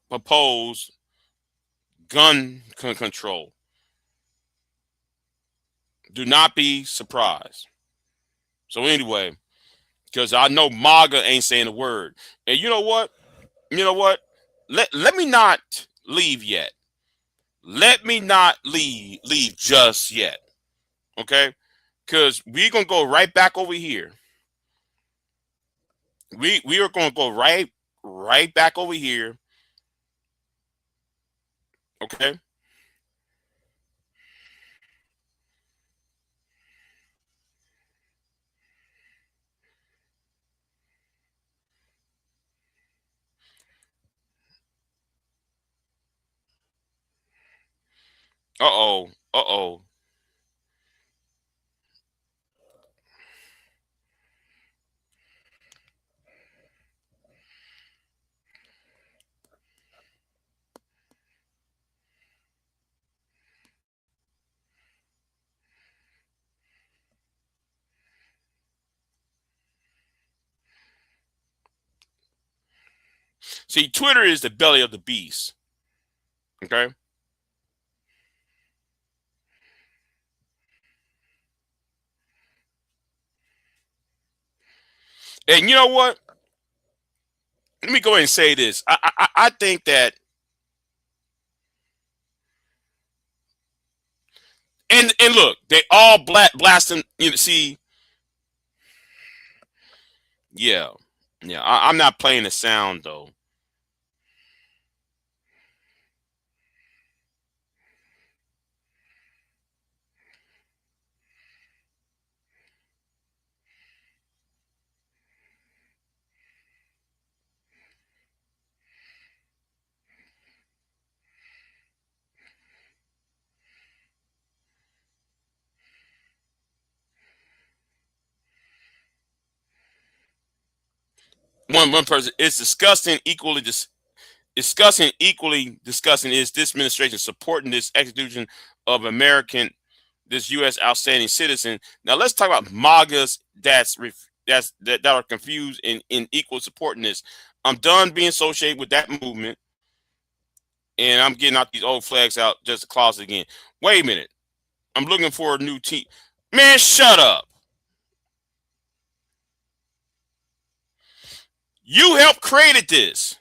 [SPEAKER 2] proposed gun control. Do not be surprised. So anyway, because I know MAGA ain't saying a word. And you know what? Let me not leave yet. Let me not leave just yet. Okay? Because we're gonna go right back over here. We are gonna go right back over here. Okay. Uh-oh. See, Twitter is the belly of the beast. Okay. And you know what? Let me go ahead and say this. I think that, and look, they all blasting. You know, see, yeah. I'm not playing the sound though. One person. It's disgusting. Equally disgusting is this administration supporting this execution of this U.S. outstanding citizen. Now let's talk about MAGAs that are confused in equal supporting this. I'm done being associated with that movement, and I'm getting out these old flags out just to closet again. Wait a minute. I'm looking for a new team. Man, shut up. You helped created this.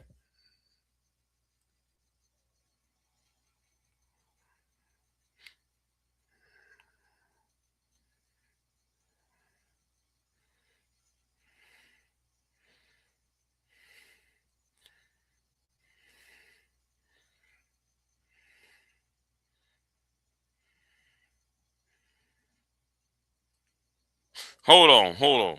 [SPEAKER 2] Hold on.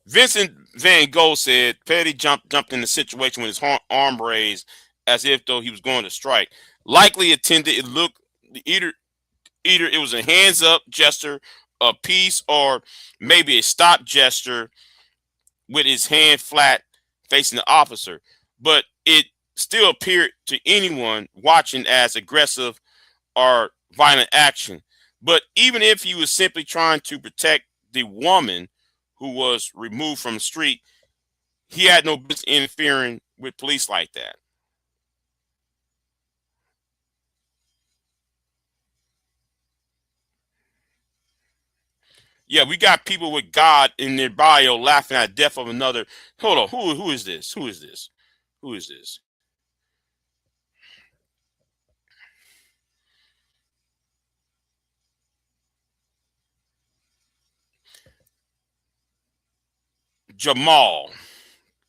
[SPEAKER 2] Vincent Van Gogh said Petty jumped in the situation with his arm raised as if though he was going to strike. Likely intended it looked either it was a hands up gesture, a peace, or maybe a stop gesture with his hand flat facing the officer. But it still appeared to anyone watching as aggressive or violent action. But even if he was simply trying to protect the woman who was removed from the street, he had no business interfering with police like that. Yeah, we got people with God in their bio laughing at the death of another. Hold on, who is this? Who is this? Who is this? Jamal,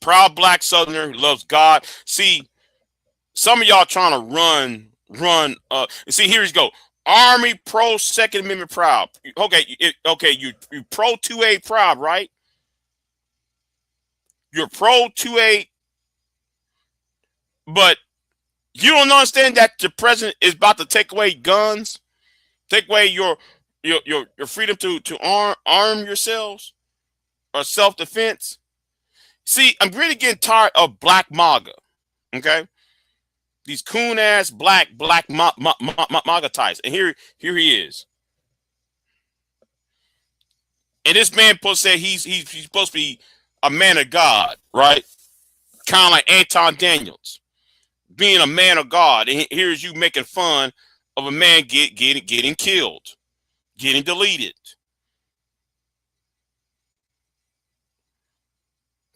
[SPEAKER 2] proud black Southerner who loves God. See, some of y'all trying to run. See, here you go. Army pro Second Amendment proud. Okay, okay, you pro 2A proud, right? You're pro 2A, but you don't understand that the president is about to take away guns, take away your freedom to arm yourselves or self-defense. See, I'm really getting tired of black MAGA. Okay, these coon ass black MAGA types, and here he is. And this man supposed to say he's supposed to be a man of God, right? Kind of like Anton Daniels, being a man of God. And here's you making fun of a man getting killed, getting deleted.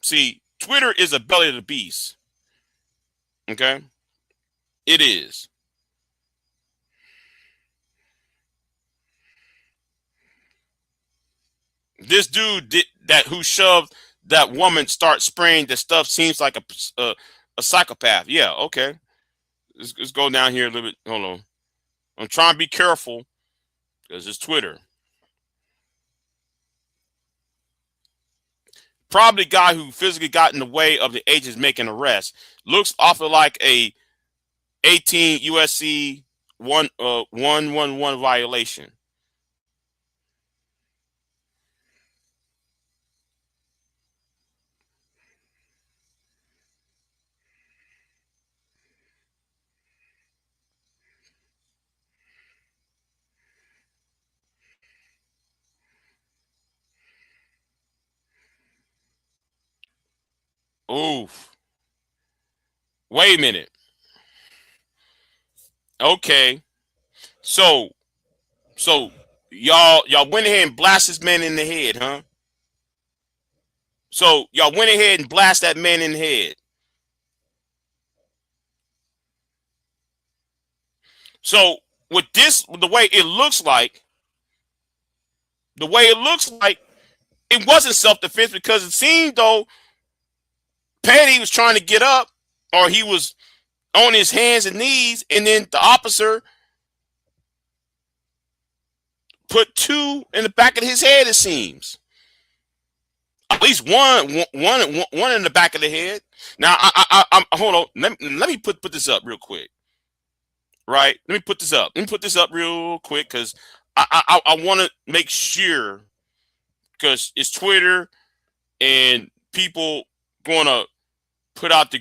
[SPEAKER 2] See, Twitter is a belly of the beast. Okay, it is. This dude who shoved that woman start spraying the stuff seems like a psychopath. Yeah, okay. Let's go down here a little bit. Hold on. I'm trying to be careful because it's Twitter. Probably guy who physically got in the way of the agents making arrests. Looks awful like a 18 USC 111 violation. Oof. Wait a minute. Okay. So y'all went ahead and blast this man in the head, huh? So y'all went ahead and blast that man in the head. So with this, the way it looks like, it wasn't self-defense because it seemed though Petty was trying to get up, or he was on his hands and knees, and then the officer put two in the back of his head, it seems. At least one in the back of the head. Now, I'm hold on. Let me put this up real quick. Right? Let me put this up. Real quick because I want to make sure, because it's Twitter and people going to put out the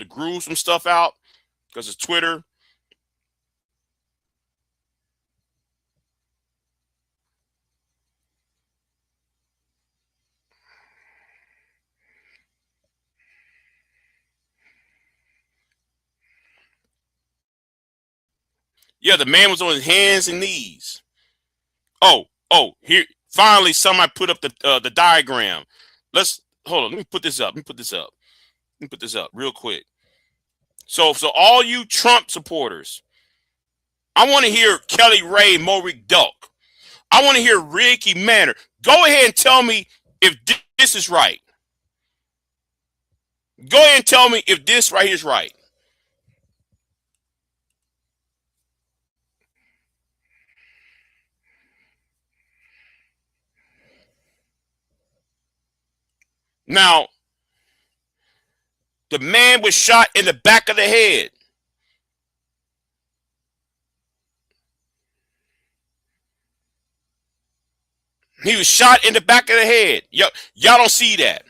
[SPEAKER 2] gruesome stuff out because it's Twitter. Yeah, the man was on his hands and knees. Oh, here finally somebody put up the diagram. Let's hold on. Let me put this up real quick. So all you Trump supporters, I want to hear Kelly Ray, Morik Duck. I want to hear Ricky Manor. Go ahead and tell me if this is right. Go ahead and tell me if this right here is right. Now, the man was shot in the back of the head. He was shot in the back of the head. Y'all don't see that.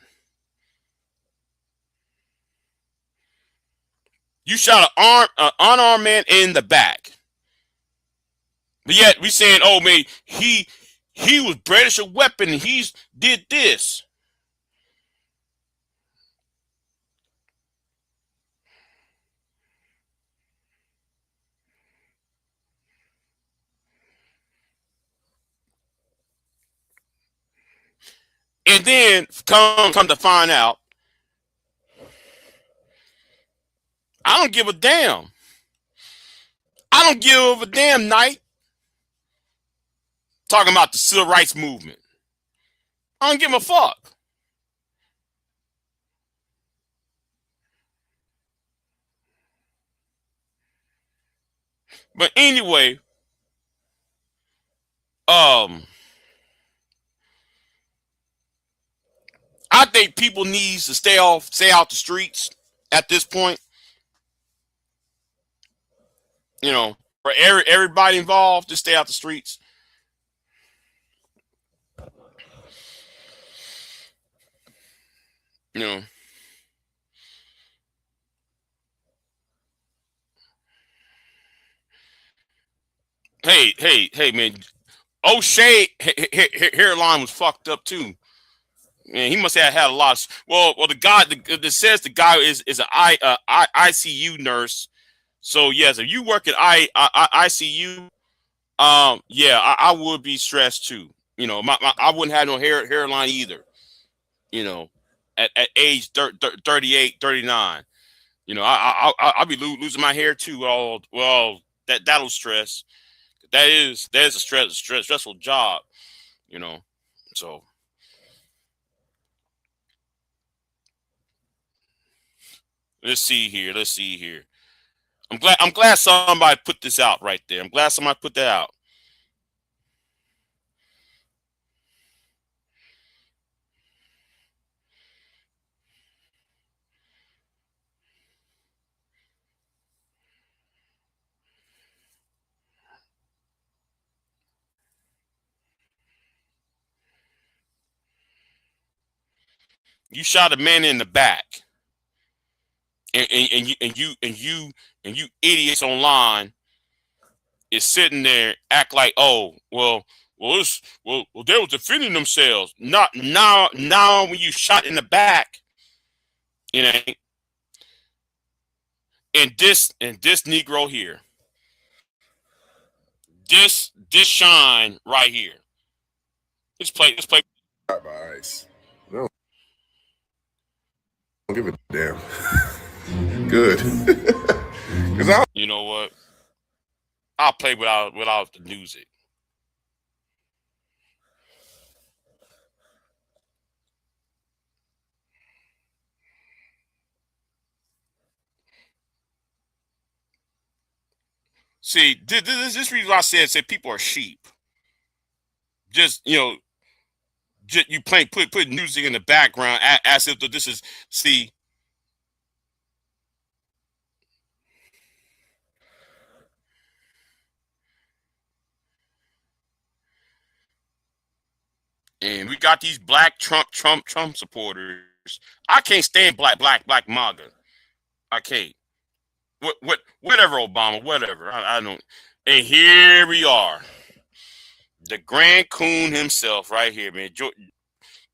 [SPEAKER 2] You shot an unarmed man in the back. But yet we saying, oh man, he was brandished a weapon and he's did this. And then come to find out, I don't give a damn. I don't give a damn, Knight. Talking about the civil rights movement. I don't give a fuck. But anyway, I think people needs to stay out the streets at this point. You know, for everybody involved, just stay out the streets. You know. Hey, man. O'Shea hairline was fucked up too. Man, he must have had a lot. Well, the guy that says the guy is an ICU nurse. So yes, if you work at ICU, yeah, I would be stressed too. You know, I wouldn't have no hairline either. You know, at age 38, 39. You know, I'll be losing my hair too. Well, that'll stress. That is a stressful job. You know, so. Let's see here. I'm glad somebody put this out right there. I'm glad somebody put that out. You shot a man in the back. And you idiots online is sitting there act like, oh, well they were defending themselves. Not now when you shot in the back, you know. And this Negro here, this shine right here. Let's play.
[SPEAKER 12] My eyes. No, I don't give a damn. Good.
[SPEAKER 2] You know what? I'll play without the music. See, this reason why I said people are sheep. Just, you know, you put music in the background as if this is, see. And we got these black Trump supporters. I can't stand black MAGA. I can't. Whatever, Obama, whatever. I don't. And here we are. The Grand Coon himself right here, man.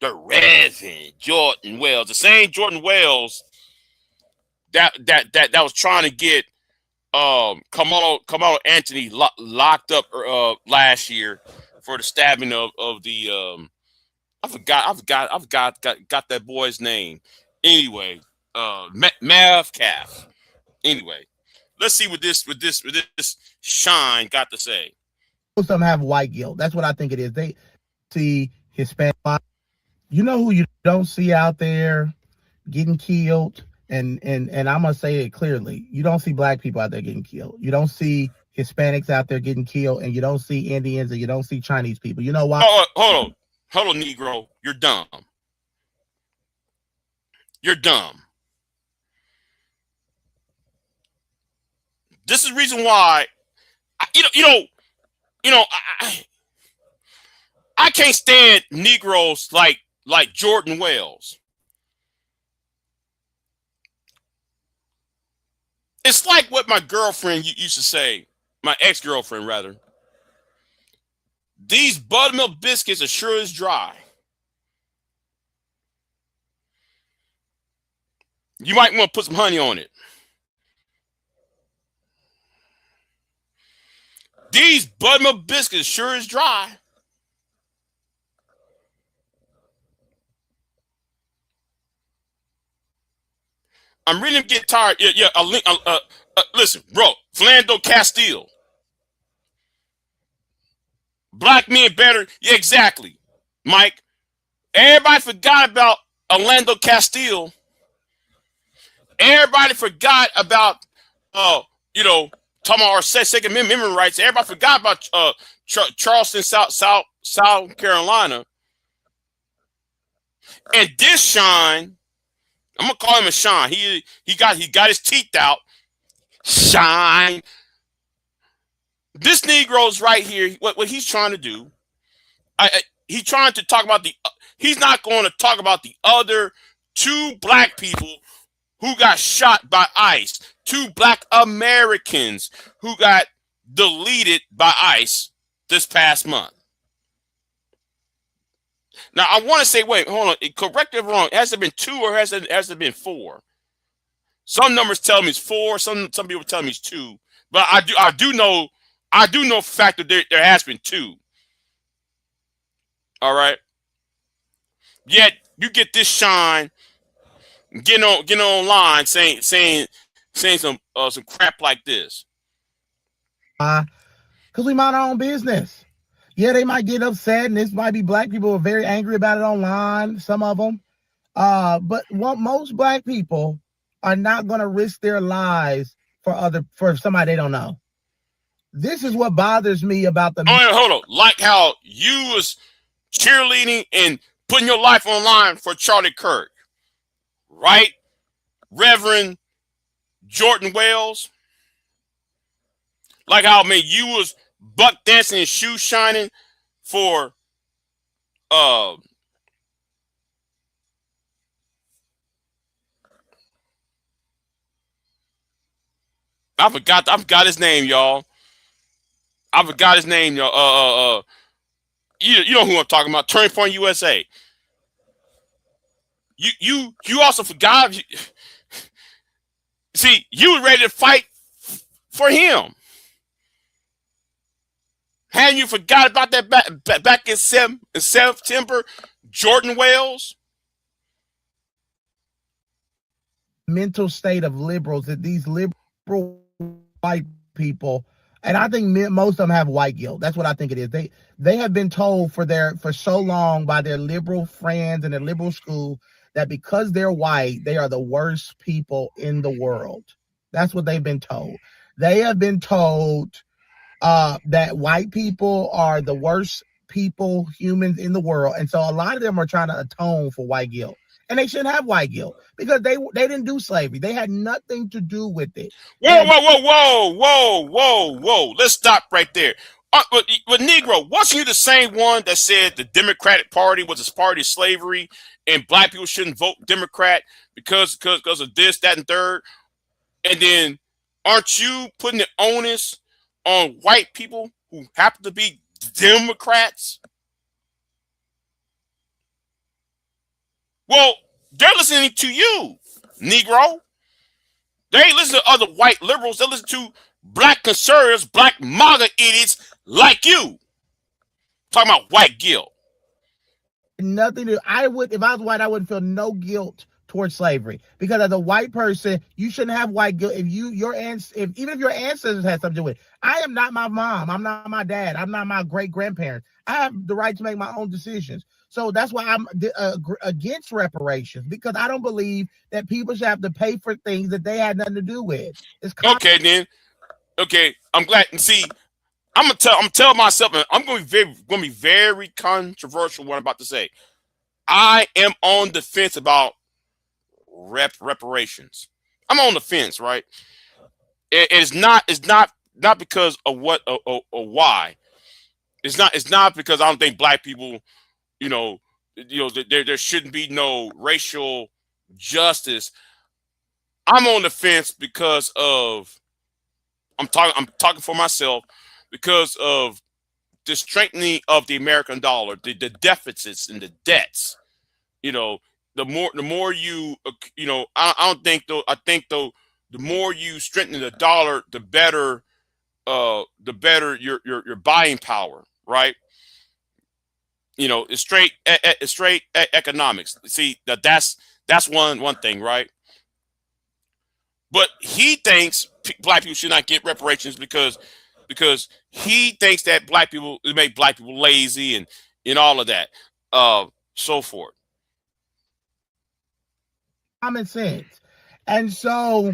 [SPEAKER 2] The Reverend Jordan Wells. The same Jordan Wells that was trying to get Kamala Anthony locked up last year for the stabbing of the I forgot that boy's name. Anyway, Calf. Anyway, let's see what this Shine got to say.
[SPEAKER 13] Most of them have white guilt. That's what I think it is. They see Hispanic. You know who you don't see out there getting killed, and I'm gonna say it clearly. You don't see black people out there getting killed. You don't see Hispanics out there getting killed, and you don't see Indians, and you don't see Chinese people. You know why?
[SPEAKER 2] Hold on, Negro. You're dumb. You're dumb. This is the reason why, I can't stand Negroes like Jordan Wells. It's like what my girlfriend used to say, my ex-girlfriend rather. These buttermilk biscuits are sure as dry. You might want to put some honey on it. These buttermilk biscuits sure as dry. I'm really getting tired. Listen, bro. Philando Castile. Black men better. Yeah, exactly, Mike. Everybody forgot about Orlando Castile. Everybody forgot about, talking about our Second Amendment rights. Everybody forgot about Charleston, South Carolina. And this Shine, I'm gonna call him a Shine. He got his teeth out. Shine. This Negro's right here. What he's trying to do, he's trying to talk about he's not going to talk about the other 2 black people who got shot by ICE, 2 black Americans who got deleted by ICE this past month. Now, I want to say, wait, hold on. Correct if wrong. Has it been 2 or has it been 4? Some numbers tell me it's 4. Some people tell me it's 2. But I do know for the fact that there has been 2. All right. Yet you get this Shine getting online saying some crap like this.
[SPEAKER 13] Because we mind our own business. Yeah, they might get upset, and this might be black people who are very angry about it online, some of them. But most black people are not going to risk their lives for somebody they don't know. This is what bothers me about the...
[SPEAKER 2] Hold on. Like how you was cheerleading and putting your life online for Charlie Kirk. Right? Reverend Jordan Wells. Like how, man, you was buck dancing and shoe shining for I forgot his name, y'all. I forgot his name, y'all. You know who I'm talking about. Turning Point USA. You also forgot. See, you were ready to fight for him. Hadn't you forgot about that back in September? Jordan Wells.
[SPEAKER 13] Mental state of liberals, that these liberal white people, and I think most of them have white guilt. That's what I think it is. They have been told for so long by their liberal friends and their liberal school that because they're white, they are the worst people in the world. That's what they've been told. They have been told that white people are the worst humans in the world. And so a lot of them are trying to atone for white guilt. And they shouldn't have white guilt because they didn't do slavery. They had nothing to do with it.
[SPEAKER 2] Whoa. Let's stop right there. But Negro, wasn't you the same one that said the Democratic Party was a party of slavery and black people shouldn't vote Democrat because of this, that, and third? And then aren't you putting the onus on white people who happen to be Democrats? Well, they're listening to you, Negro. They ain't listening to other white liberals. They listen to black conservatives, black MAGA idiots like you. Talking about white guilt.
[SPEAKER 13] Nothing to, if I was white, I wouldn't feel no guilt towards slavery, because as a white person, you shouldn't have white guilt if even if your ancestors had something to do with it. I am not my mom. I'm not my dad. I'm not my great grandparents. I have the right to make my own decisions. So that's why I'm against reparations, because I don't believe that people should have to pay for things that they had nothing to do with.
[SPEAKER 2] Okay, then. Okay, I'm glad. And see, I'm telling myself, and I'm going to be very controversial. What I'm about to say, I am on the fence about reparations. I'm on the fence, right? It's not because of what or why. It's not because I don't think black people, there shouldn't be no racial justice. I'm on the fence because of I'm talking for myself, because of the strengthening of the American dollar, the deficits and the debts, you know, the more you, you know, I don't think though, I think though, the more you strengthen the dollar, the better your buying power, right? You know, it's straight economics. See, that's one thing, right? But he thinks black people should not get reparations because he thinks that black people make black people lazy and all of that, so forth.
[SPEAKER 13] Common sense. And so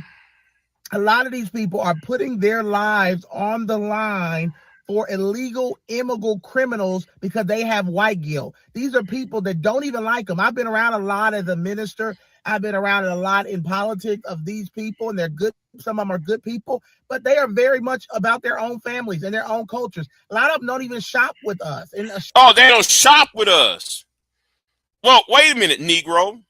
[SPEAKER 13] a lot of these people are putting their lives on the line for illegal immigrant criminals because they have white guilt. These are people that don't even like them. I've been around a lot as a minister. I've been around a lot in politics of these people, and they're good. Some of them are good people, but they are very much about their own families and their own cultures. A lot of them don't even shop with us.
[SPEAKER 2] Oh, they don't shop with us. Well, wait a minute, Negro.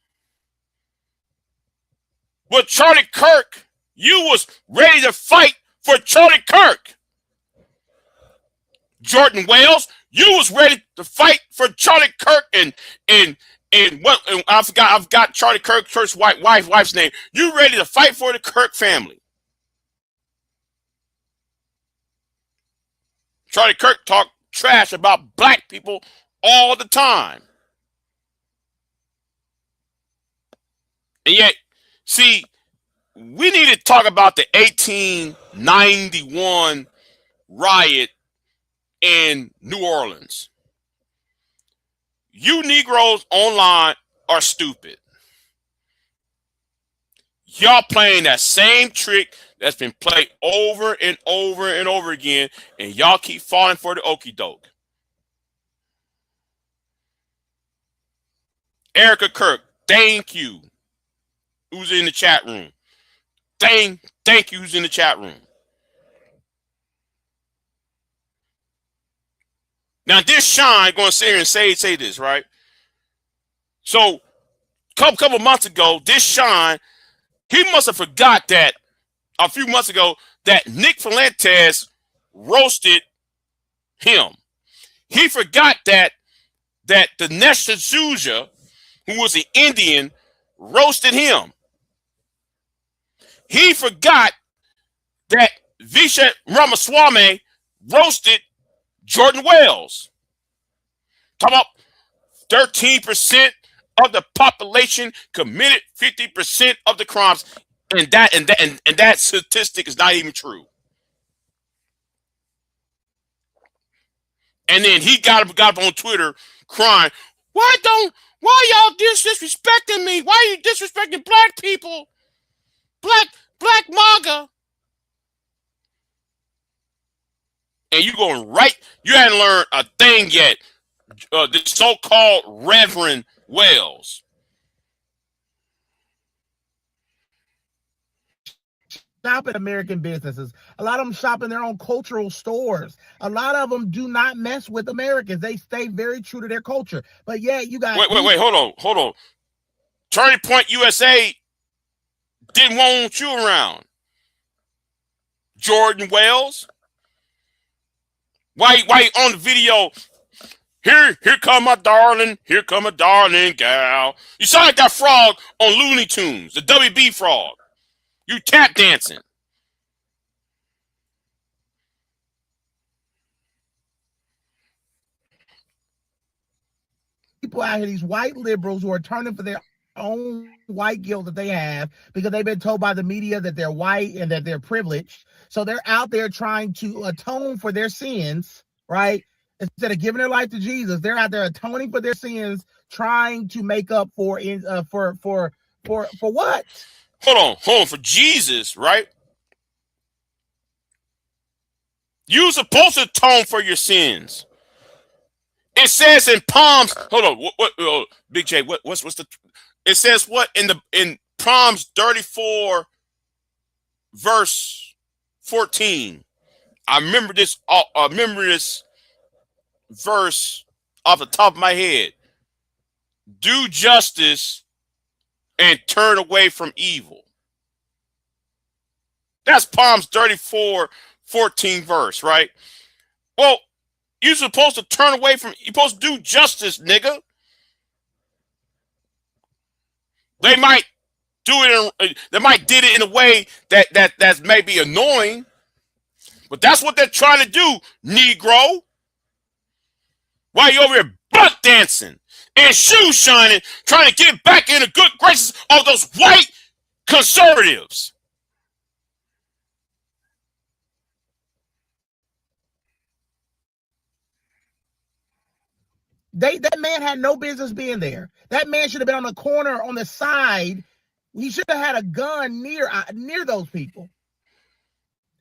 [SPEAKER 2] With Charlie Kirk, you was ready to fight for Charlie Kirk. Jordan Wales, you was ready to fight for Charlie Kirk and what, and I've got Charlie Kirk's wife's name. You ready to fight for the Kirk family? Charlie Kirk talked trash about black people all the time. And yet, see, we need to talk about the 1891 riot in New Orleans. You Negroes online are stupid. Y'all playing that same trick that's been played over and over and over again, and y'all keep falling for the okie doke. Erica Kirk, thank you. Who's in the chat room? Thank you. Who's in the chat room? Now this Shine going to sit here and say this, right? So couple months ago, this Shine, he must have forgot that a few months ago that Nick Fuentes roasted him. He forgot that the Nesta Souza, who was an Indian, roasted him. He forgot that Visha Ramaswamy roasted Jordan Wales. Talk about 13% of the population committed 50% of the crimes, and that statistic is not even true. And then he got up on Twitter crying, why y'all disrespecting me? Why are you disrespecting black people? Black MAGA. And you going right, you hadn't learned a thing yet. The so-called Reverend Wells.
[SPEAKER 13] Shop at American businesses. A lot of them shop in their own cultural stores. A lot of them do not mess with Americans. They stay very true to their culture. But yeah, you got
[SPEAKER 2] wait, hold on. Turning Point USA didn't want you around. Jordan Wales. Why on the video? Here come my darling. Here come a darling gal. You sound like that frog on Looney Tunes, the WB frog. You tap dancing.
[SPEAKER 13] People out here, these white liberals who are turning for their own white guilt that they have because they've been told by the media that they're white and that they're privileged. So they're out there trying to atone for their sins, right? Instead of giving their life to Jesus, they're out there atoning for their sins, trying to make up for what?
[SPEAKER 2] Hold on, for Jesus, right? You're supposed to atone for your sins. It says in Psalms. Hold on, what Big J? What's the? It says what in Psalms 34, verse 14. I remember this verse off the top of my head. Do justice and turn away from evil. That's Psalms 34, 14 verse, right? Well, You're supposed to turn away from. You're supposed to do justice, nigga. They might do it. They might did it in a way that's maybe annoying, but that's what they're trying to do, Negro. While you over here butt dancing and shoe shining, trying to get back in the good graces of those white conservatives.
[SPEAKER 13] That man had no business being there. That man should have been on the corner on the side. He should have had a gun near those people.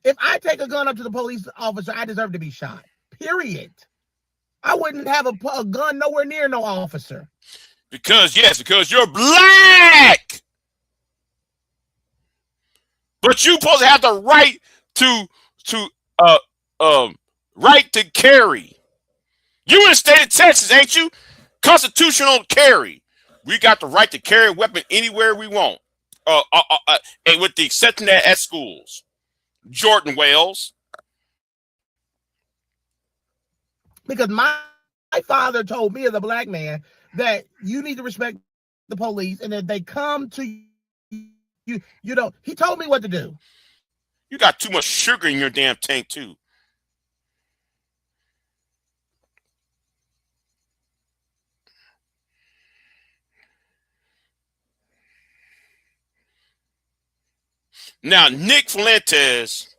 [SPEAKER 13] If I take a gun up to the police officer, I deserve to be shot. Period. I wouldn't have a gun nowhere near no officer.
[SPEAKER 2] Because you're black. But you supposed to have the right to carry. You in the state of Texas, ain't you? Constitutional carry. We got the right to carry a weapon anywhere we want. And with the exception that at schools. Jordan Wells.
[SPEAKER 13] Because my father told me as a black man that you need to respect the police, and if they come to you, you know, he told me what to do.
[SPEAKER 2] You got too much sugar in your damn tank too. Now, Nick Fuentes,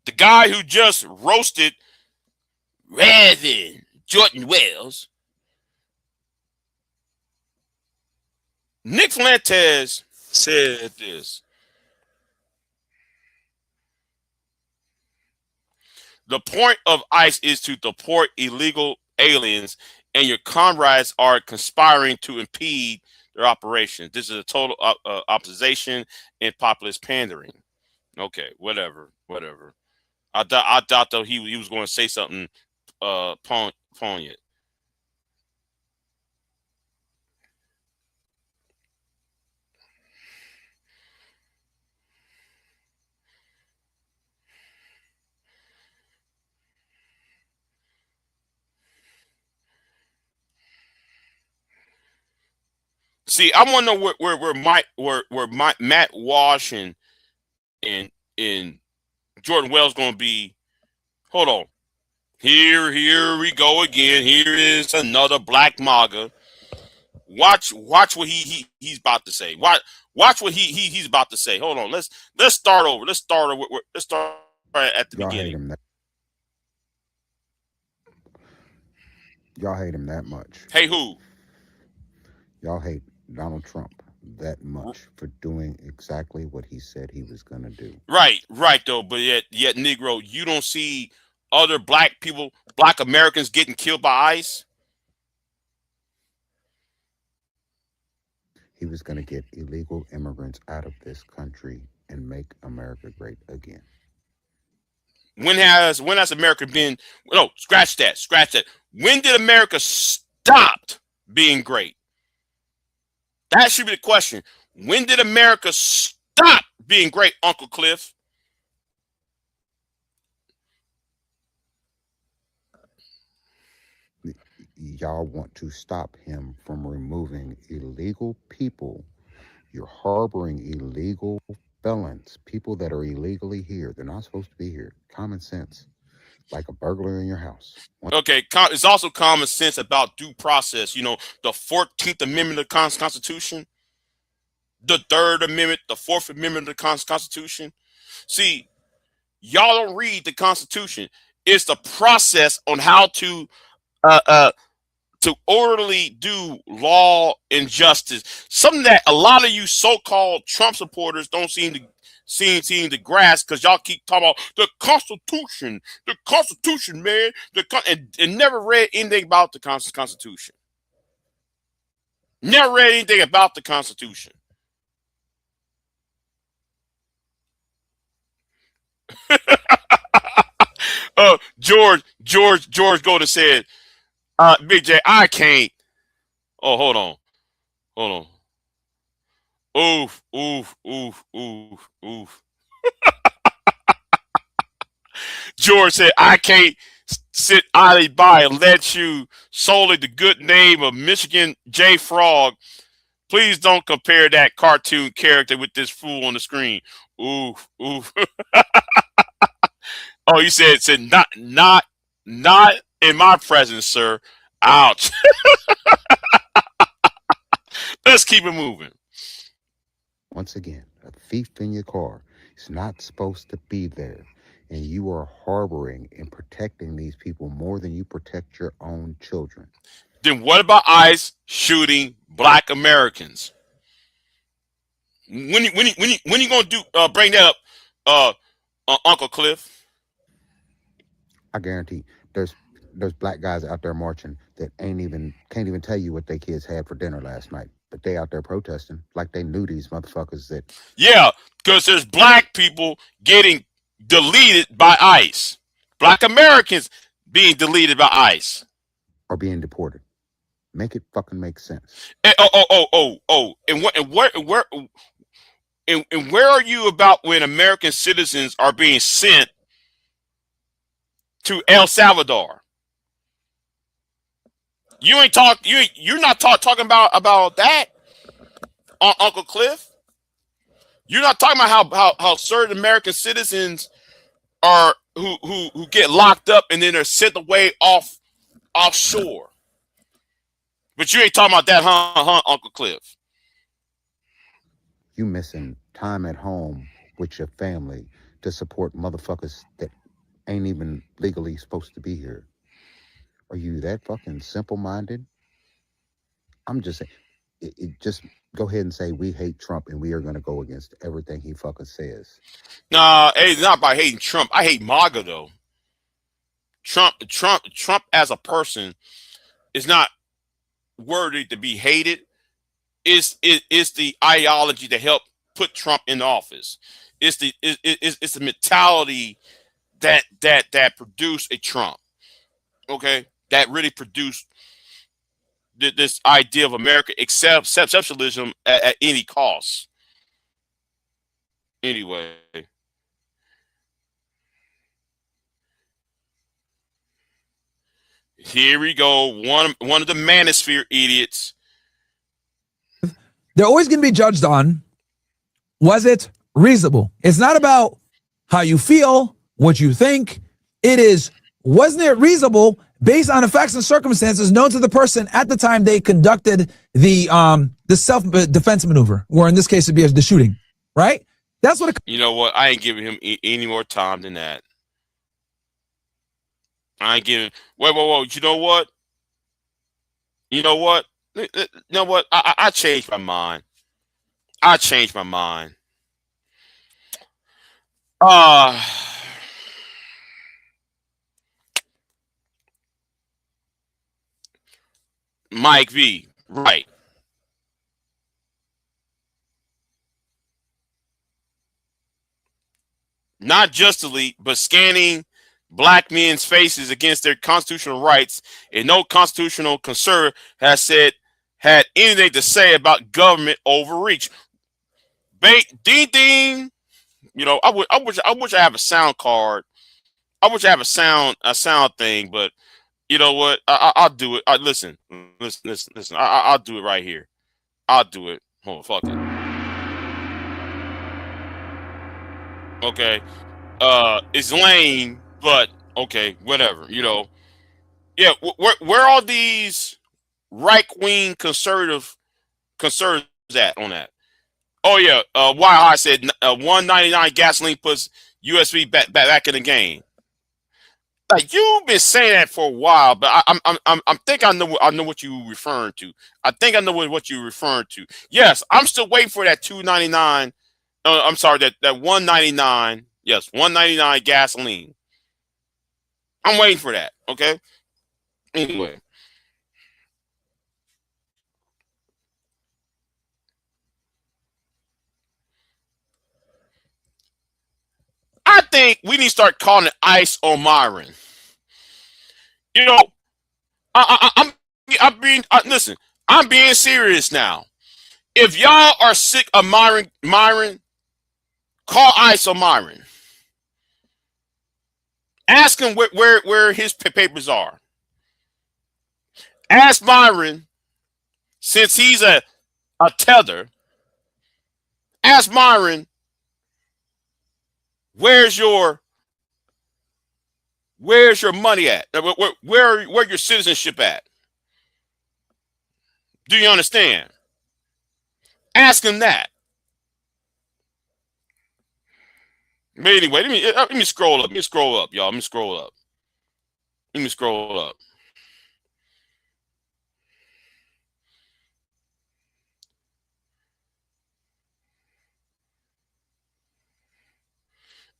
[SPEAKER 2] the guy who just roasted Reverend Jordan Wells, Nick Fuentes said this. The point of ICE is to deport illegal aliens, and your comrades are conspiring to impede their operations. This is a total opposition and populist pandering. Okay, whatever. I doubt though he was going to say something poignant. See, I want to know where Matt Walsh and Jordan Wells going to be. Hold on. Here we go again. Here is another black MAGA. Watch what he's about to say. Watch what he's about to say. Hold on. Let's start over. Let's start at the beginning.
[SPEAKER 14] Y'all hate him that much.
[SPEAKER 2] Hey, who?
[SPEAKER 14] Y'all hate Donald Trump that much for doing exactly what he said he was going to do.
[SPEAKER 2] Right though. But yet, Negro, you don't see other black people, black Americans getting killed by ICE.
[SPEAKER 14] He was going to get illegal immigrants out of this country and make America great again.
[SPEAKER 2] When has America been? No, scratch that. When did America stop being great? That should be the question. When did America stop being great, Uncle Cliff?
[SPEAKER 14] Y'all want to stop him from removing illegal people. You're harboring illegal felons, people that are illegally here. They're not supposed to be here. Common sense, like a burglar in your house.
[SPEAKER 2] Okay, it's also common sense about due process. You know, the 14th Amendment of the Constitution, the 3rd Amendment, the 4th Amendment of the Constitution. See, y'all don't read the Constitution. It's the process on how to orderly do law and justice. Something that a lot of you so-called Trump supporters don't seem to grasp, because y'all keep talking about the Constitution, man, and never read anything about the Constitution. Never read anything about the Constitution. George Golden said, Big J, I can't. Oh, hold on. Oof. George said, I can't sit idly by and let you solely the good name of Michigan J. Frog. Please don't compare that cartoon character with this fool on the screen. Ooh, ooh. Oh, you said not in my presence, sir. Ouch. Let's keep it moving.
[SPEAKER 14] Once again, a thief in your car is not supposed to be there. And you are harboring and protecting these people more than you protect your own children.
[SPEAKER 2] Then what about ICE shooting black Americans? When you gonna do bring that up, Uncle Cliff?
[SPEAKER 14] I guarantee there's black guys out there marching that can't even tell you what their kids had for dinner last night, but they out there protesting like they knew these motherfuckers that.
[SPEAKER 2] Yeah, because there's black people getting deleted by ICE. Black Americans being deleted by ICE.
[SPEAKER 14] Or being deported. Make it fucking make sense.
[SPEAKER 2] And, where are you about when American citizens are being sent to El Salvador? You're not talking about that, Uncle Cliff. You're not talking about how certain American citizens are who get locked up and then they're sent away offshore. But you ain't talking about that, huh, Uncle Cliff?
[SPEAKER 14] You missing time at home with your family to support motherfuckers that ain't even legally supposed to be here. Are you that fucking simple-minded? I'm just saying, just go ahead and say we hate Trump and we are going to go against everything he fucking says.
[SPEAKER 2] Nah, it's not by hating Trump. I hate MAGA though. Trump as a person is not worthy to be hated. It's the ideology that helped put Trump in office. It's the mentality that produced a Trump. Okay, that really produced this idea of America exceptionalism at any cost. Anyway. Here we go. One of the manosphere idiots.
[SPEAKER 15] They're always going to be judged on, was it reasonable? It's not about how you feel, what you think. It is, wasn't it reasonable based on the facts and circumstances known to the person at the time they conducted the self-defense maneuver, or in this case, it'd be the shooting, right? That's what.
[SPEAKER 2] You know what? I ain't giving him any more time than that. I ain't giving. Whoa! You know what? You know what? I changed my mind. Mike V. Right. Not justly, but scanning black men's faces against their constitutional rights, and no constitutional conservative had anything to say about government overreach. Ding ding. You know, I wish I have a sound card. I wish I have a sound thing, but you know what? I'll do it. Listen. I'll do it right here. I'll do it. Oh, fuck it. Okay. It's lame, but okay, whatever. You know. Yeah. Where are these right-wing conservatives at on that? Oh yeah. Why I said $1.99 gasoline puts USB back in the game. Like, you've been saying that for a while, but I think I know what you're referring to. I think I know what you're referring to. Yes, I'm still waiting for that $2.99. I'm sorry, that $1.99. Yes, $1.99 gasoline. I'm waiting for that. Okay. Anyway. I think we need to start calling it ICE or Myron. You know, listen, I'm being serious now. If y'all are sick of Myron, call ICE or Myron. Ask him where his papers are. Ask Myron, since he's a tether. Ask Myron, where's your money at? Where your citizenship at? Do you understand? Ask him that. But anyway, let me scroll up. Let me scroll up, y'all. Let me scroll up. Let me scroll up.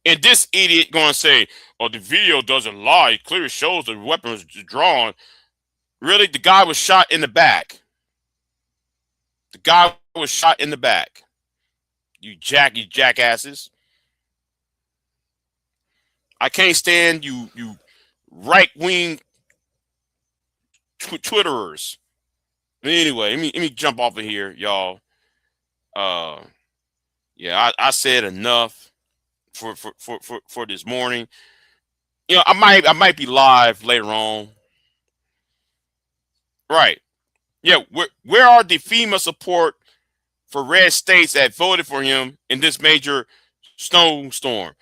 [SPEAKER 2] And this idiot going to say, "Oh, the video doesn't lie. It clearly shows the weapon was drawn." Really, the guy was shot in the back. The guy was shot in the back. You jackasses. I can't stand you right-wing Twitterers. But anyway, let me jump off of here, y'all. Yeah, I said enough for this morning. You know, I might be live later on. Right. Yeah, where are the FEMA support for red states that voted for him in this major snowstorm?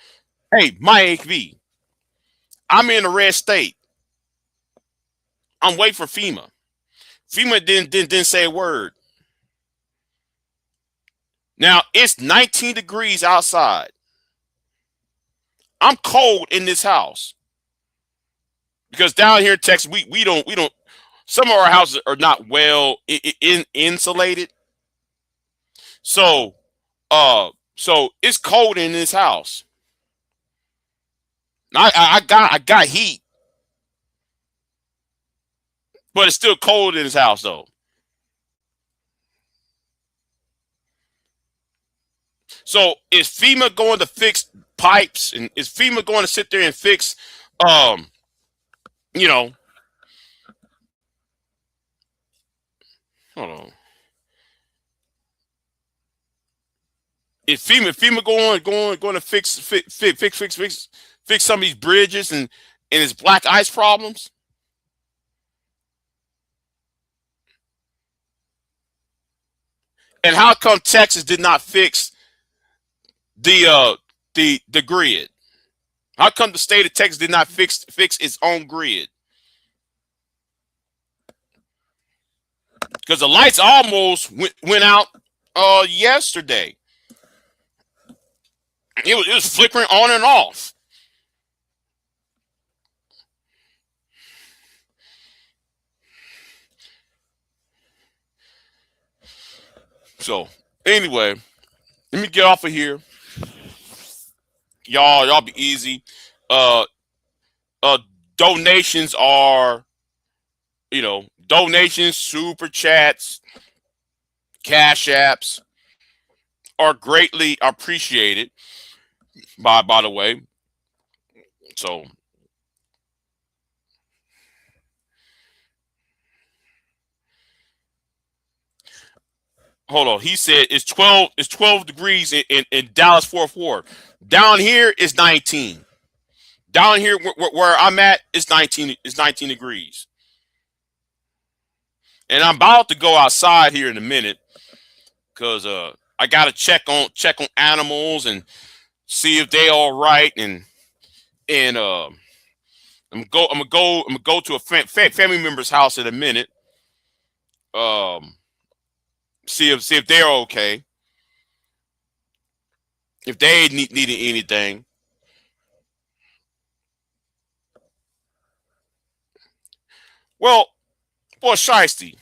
[SPEAKER 2] Hey, Mike V, I'm in a red state. I'm waiting for FEMA. FEMA didn't say a word. Now it's 19 degrees outside. I'm cold in this house because down here in Texas we don't. Some of our houses are not well insulated. So it's cold in this house. I got heat, but it's still cold in this house though. So is FEMA going to fix pipes, and is FEMA going to sit there and fix, you know, hold on. Is FEMA going to fix some of these bridges and its black ice problems? And how come Texas did not fix the grid? How come the state of Texas did not fix its own grid? Because the lights almost went out yesterday. It was flickering on and off. So anyway, let me get off of here. Y'all be easy. Donations are, donations, super chats, cash apps are greatly appreciated. By the way, so hold on. He said it's 12 degrees in Dallas Fort Worth. Down here is 19. Down here where I'm at is 19. It's 19 degrees. And I'm about to go outside here in a minute because I gotta check on animals and see if they all right, and I'm gonna go to a family member's house in a minute. See if they're okay. If they needed anything. Well, boy, Shiesty.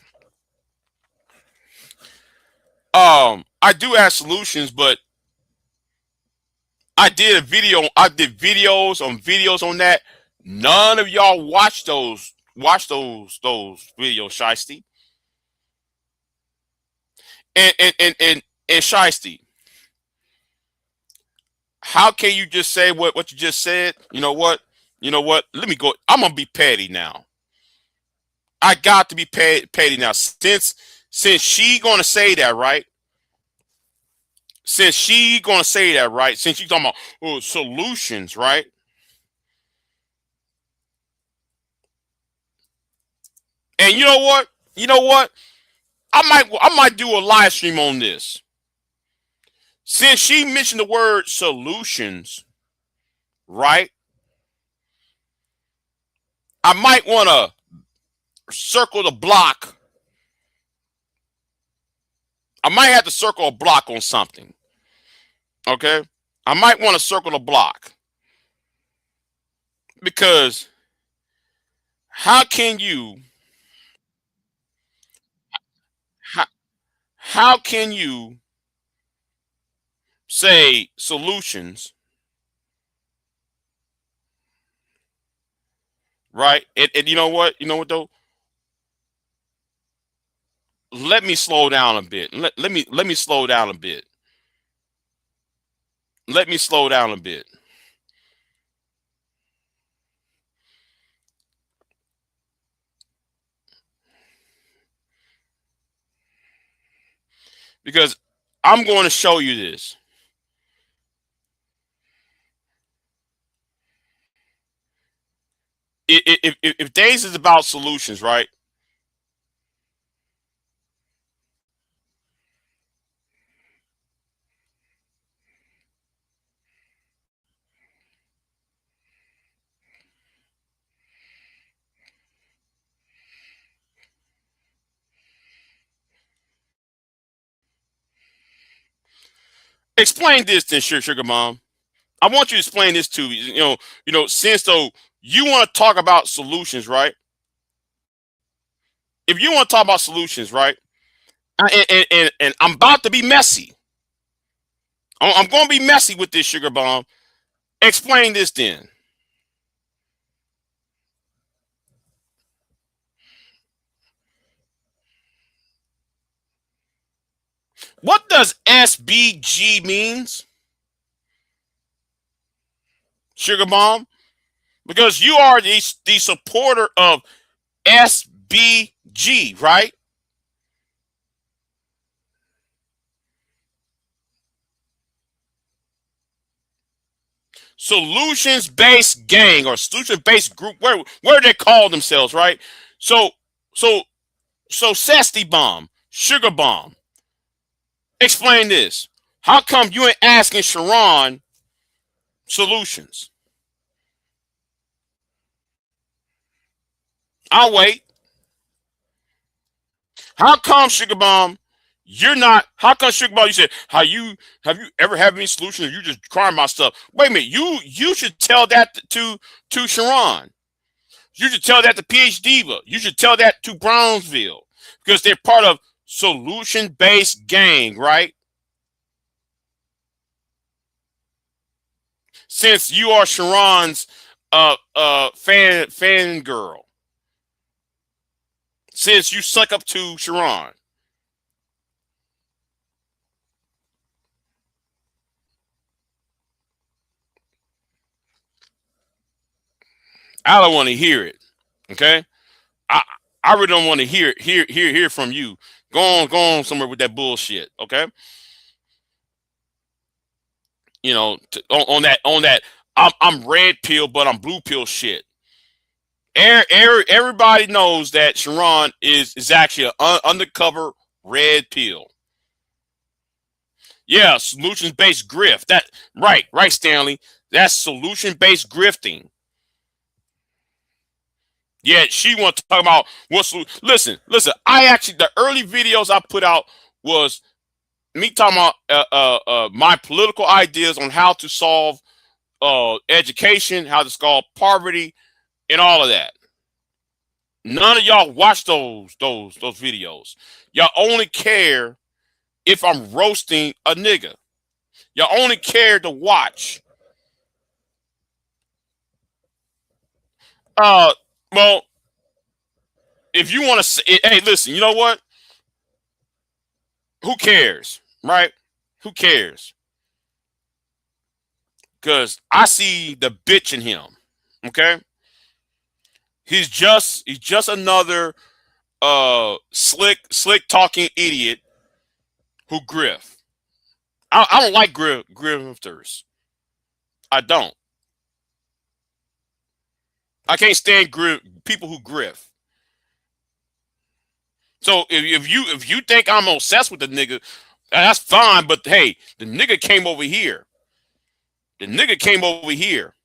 [SPEAKER 2] I do have solutions, but I did videos on that. None of y'all watch those videos, Shiesty. And Shiesty. How can you just say what you just said? You know what? Let me go. I'm gonna be petty now. I got to be petty now. Since she gonna say that, right? Since she gonna say that, right? Since you talking about solutions, right? And you know what? You know what? I might do a live stream on this. Since she mentioned the word solutions, right? I might want to circle the block. I might have to circle a block on something. Okay? I might want to circle the block. Because how can you how can you say solutions, right? And you know what? You know what though? Let me slow down a bit. Let me slow down a bit. Let me slow down a bit. Because I'm going to show you this. If days is about solutions, right? Explain this then, Sugar Mom. I want you to explain this to me. Since though you want to talk about solutions, right? If you want to talk about solutions, right? And I'm about to be messy. I'm going to be messy with this, Sugar Bomb. Explain this then. What does SBG means? Sugar Bomb? Because you are the supporter of SBG, right? Solutions-based gang or solution-based group, where they call themselves, right? So Sesty Bomb, Sugar Bomb, explain this. How come you ain't asking Sharon solutions? I'll wait. How come, Sugar Bomb, you're not? How come, Sugar Bomb, you said, have you ever had any solutions? You just crying about stuff. Wait a minute. You should tell that to Sharon. You should tell that to PH Diva. You should tell that to Brownsville because they're part of solution-based gang, right? Since you are Sharon's fan girl. Since you suck up to Sharon. I don't want to hear it. Okay? I really don't want to hear from you. Go on somewhere with that bullshit, okay? On that I'm red pill, but I'm blue pill shit. Everybody knows that Sharon is actually an undercover red pill. Yeah, solutions-based grift. That right, Stanley. That's solution-based grifting. Yeah, she wants to talk about what's. Listen. I actually, the early videos I put out was me talking about my political ideas on how to solve education, how to solve poverty, and all of that. None of y'all watch those videos. Y'all only care if I'm roasting a nigga. Y'all only care to watch. Well, if you want to say, hey, listen, you know what? Who cares, right? Who cares? Because I see the bitch in him. Okay, he's just another slick talking idiot who grift. I don't like grifters. I don't. I can't stand people who grift. So if you think I'm obsessed with the nigga, that's fine. But hey, the nigga came over here. The nigga came over here.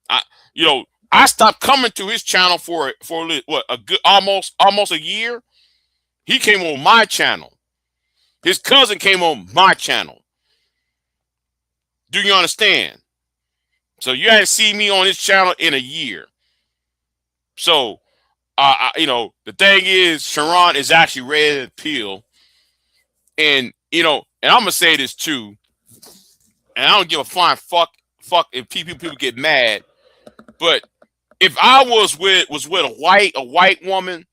[SPEAKER 2] I stopped coming to his channel for what, a good almost a year. He came on my channel. His cousin came on my channel. Do you understand? So you hadn't seen me on his channel in a year. So the thing is, Sharon is actually ready to peel. And and I'm gonna say this too. And I don't give a flying fuck if people get mad. But if I was with a white woman,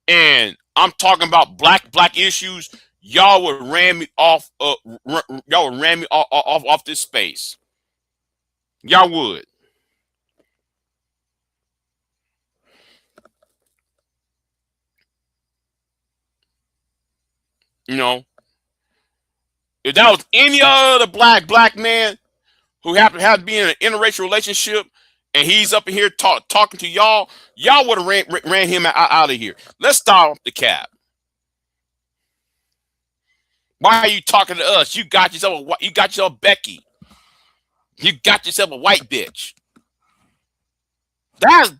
[SPEAKER 2] and I'm talking about black issues, y'all would ram me off. Y'all would ram me off this space. Y'all would. If that was any other black man who happened to have to be in an interracial relationship, and he's up in here talking to y'all would have ran him out of here. Let's start off the cap. Why are you talking to us? You got yourself Becky. You got yourself a white bitch. That's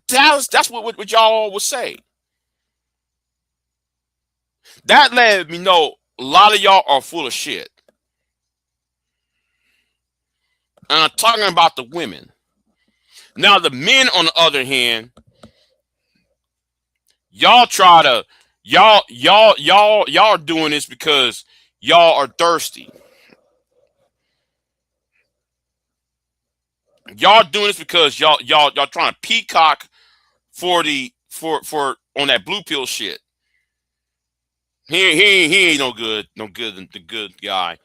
[SPEAKER 2] what y'all would say. That let me know a lot of y'all are full of shit. And I'm talking about the women. Now the men, on the other hand, y'all are doing this because y'all are thirsty. Y'all doing this because y'all trying to peacock for on that blue pill shit. He ain't no good the good guy.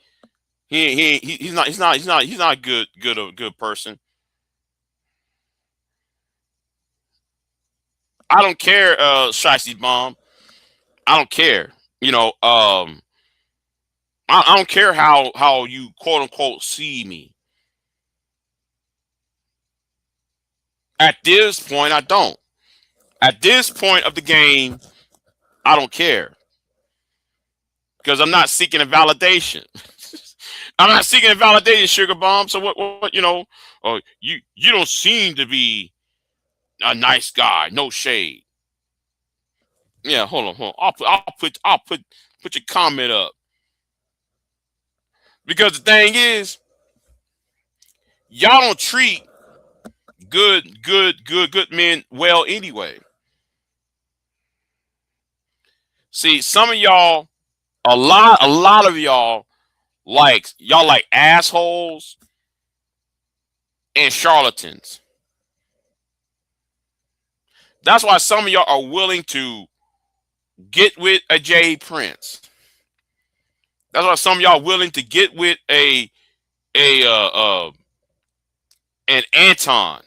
[SPEAKER 2] He's not a good person. I don't care, Shiesty Bomb. I don't care. I don't care how you quote unquote see me. At this point, I don't. At this point of the game, I don't care. Because I'm not seeking a validation. I'm not seeking a validation, Sugar Bomb. So what you don't seem to be a nice guy. No shade. Yeah, hold on. I'll put your comment up. Because the thing is, y'all don't treat good men well anyway. See, some of y'all, a lot of y'all like assholes and charlatans. That's why some of y'all are willing to get with a Jay Prince. That's why some of y'all are willing to get with an Anton.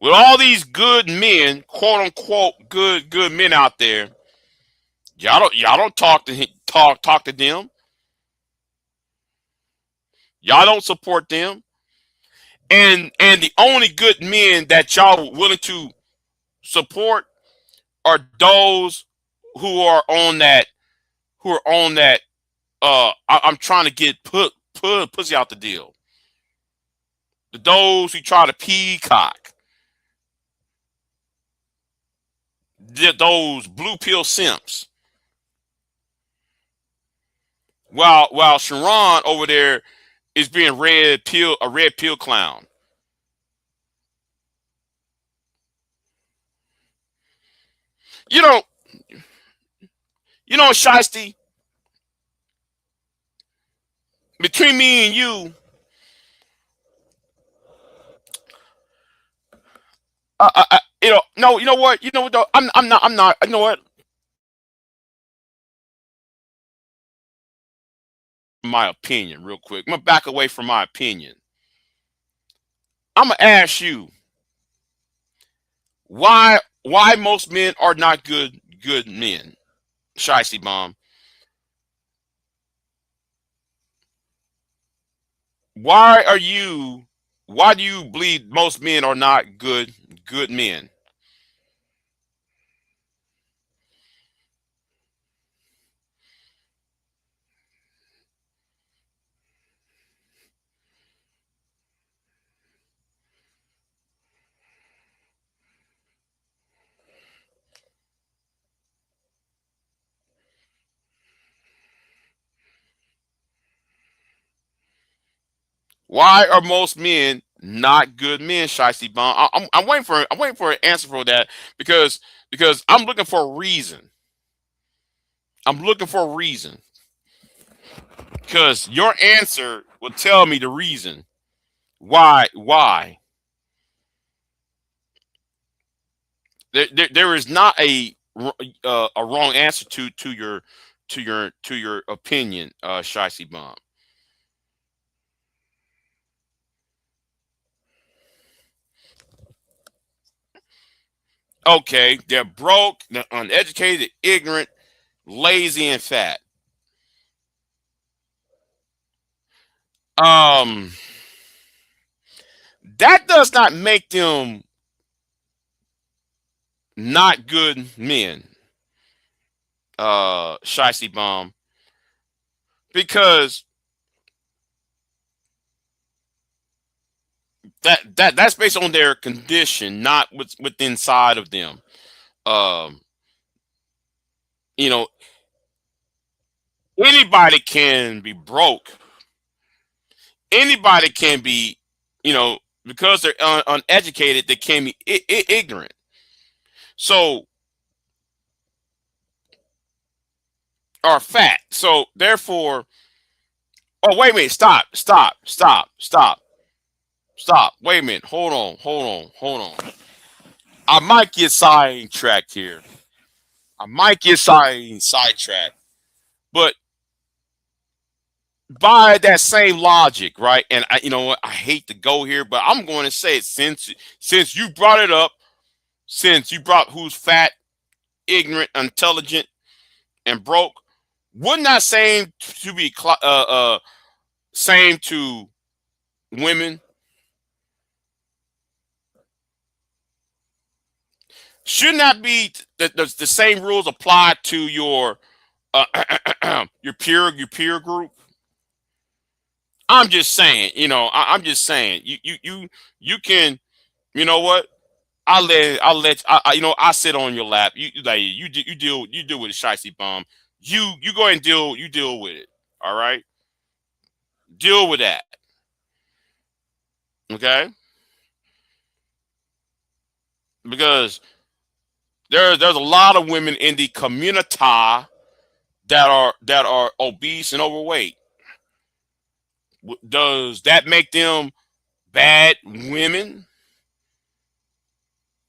[SPEAKER 2] With all these good men, quote unquote good men out there, y'all don't talk to them. Y'all don't support them. And the only good men that y'all willing to support are those who are on that I'm trying to get put pussy out the deal. Those who try to peacock. Those blue pill simps. While Sharon over there is being a red pill clown. Shiesty, between me and you, no, you know what though? I'm not, you know what? My opinion, real quick. I'm gonna back away from my opinion. I'm gonna ask you why most men are not good men, Shiesty Bomb. Why do you believe most men are not good men? Why are most men not good men, Shiesty Bomb? I'm waiting for an answer for that because I'm looking for a reason. I'm looking for a reason. Because your answer will tell me the reason. Why? There is not a wrong answer to your opinion, Shiesty Bomb. Okay, they're broke, they're uneducated, ignorant, lazy, and fat. That does not make them not good men, Shiesty Bomb, because that's based on their condition, not what's inside of them. You know, anybody can be broke. Anybody can be, because they're uneducated, they can be ignorant. So, or fat. So, therefore, oh, wait a minute. Stop. Wait a minute. Hold on. I might get sidetracked here. But by that same logic, right? And you know what? I hate to go here, but I'm going to say it since you brought it up, since you brought who's fat, ignorant, intelligent, and broke, wouldn't that same to be same to women? Shouldn't that be the same rules apply to your your peer group? I'm just saying, I'm just saying, you can, you know what? I'll let I sit on your lap. You deal with the Shiesty Bomb. You go ahead and deal with it. All right, deal with that. Okay, because there's a lot of women in the community that are obese and overweight. Does that make them bad women?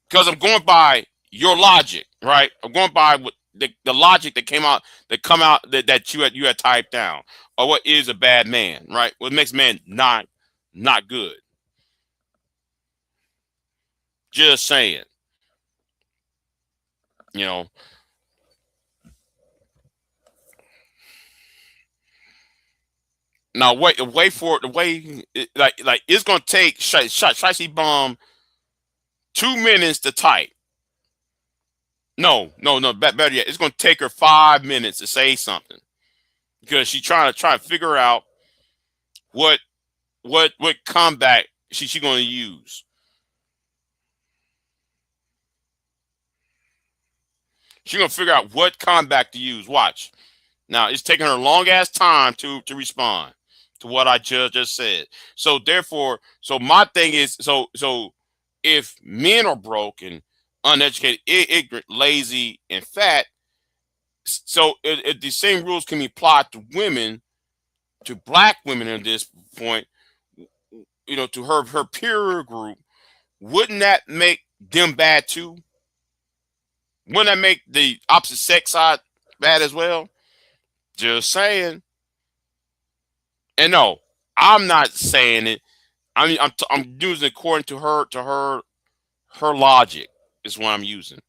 [SPEAKER 2] Because I'm going by your logic, right? I'm going by what the logic that come out that you had typed down, or what is a bad man, right? What makes man not good? Just saying, you know. Now wait for it. The way like it's gonna take Shiesty Bomb 2 minutes to type. No. Better yet, it's gonna take her 5 minutes to say something because she's trying to figure out what comeback she gonna use. She's gonna figure out what comeback to use. Watch. Now it's taking her long ass time to respond to what I just said. So therefore, my thing is, so if men are broke and uneducated, ignorant, lazy, and fat, so the same rules can be applied to women, to black women at this point, to her peer group. Wouldn't that make them bad too? Wouldn't that make the opposite sex side bad as well? Just saying. And no, I'm not saying it. I'm using it according to her logic is what I'm using.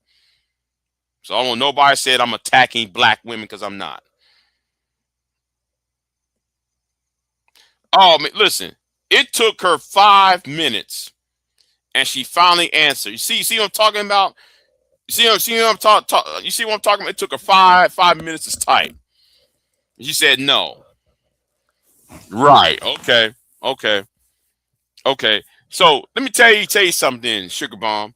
[SPEAKER 2] So I don't want nobody said I'm attacking black women because I'm not. Oh, man, listen, it took her 5 minutes, and she finally answered. You see what I'm talking about? You see what I'm talking? You see what I'm talking about? It took her 5 minutes to type. She said no. Right. Okay. So let me tell you something, Sugar Bomb.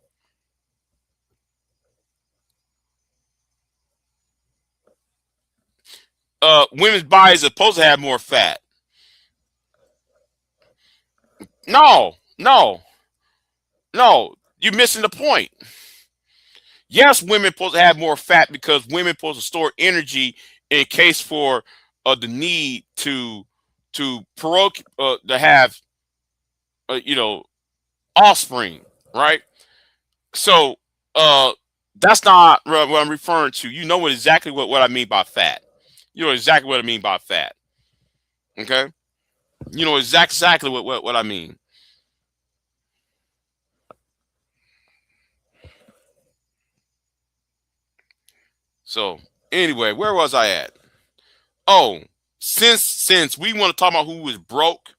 [SPEAKER 2] Women's bodies are supposed to have more fat. No, no, no. You're missing the point. Yes, women supposed to have more fat because women supposed to store energy in case for the need to have offspring, right? So that's not what I'm referring to. You know exactly what I mean by fat. You know exactly what I mean by fat. Okay, you know exactly what I mean. So anyway, where was I at? Oh, since we want to talk about who is broke,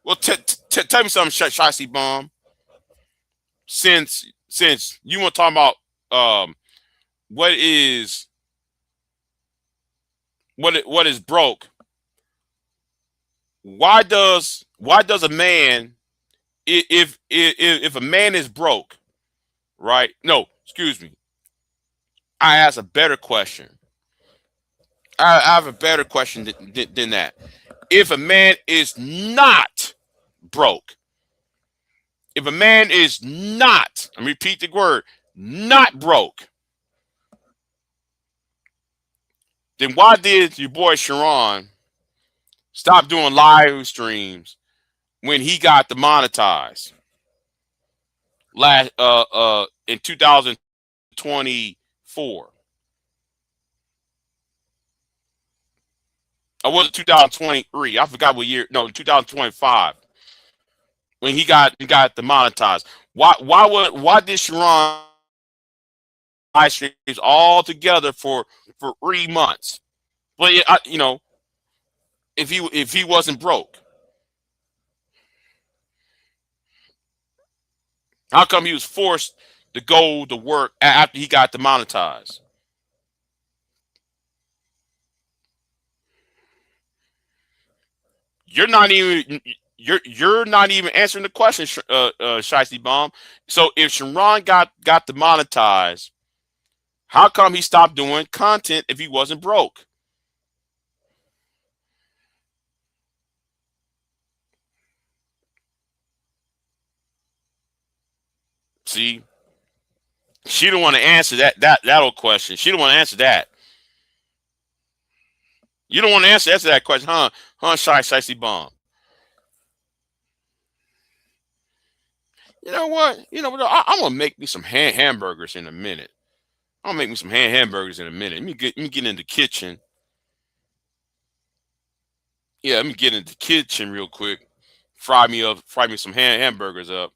[SPEAKER 2] well, tell me something, Shicey Bomb. Since you want to talk about what is broke, why does a man, if a man is broke, right? No, excuse me. I ask a better question. I have a better question than that. If a man is not broke, if a man is not, let me repeat the word, not broke, then why did your boy Sharon stop doing live streams when he got demonetized in 2024? Or was it 2023? I forgot what year. No, 2025. When he got demonetized. Why did Sharon live streams all together for 3 months? Well, if he wasn't broke, how come he was forced to go to work after he got demonetized? You're not even answering the question, Shicey Bomb. So if Sharon got demonetized, how come he stopped doing content if he wasn't broke? See, she don't want to answer that old question. She don't want to answer that. You don't want to answer that question, huh? Shicey Bomb. You know what? I'm gonna make me some hamburgers in a minute. I'll make me some hamburgers in a minute. Let me get in the kitchen. Yeah, let me get in the kitchen real quick. Fry me some hamburgers up.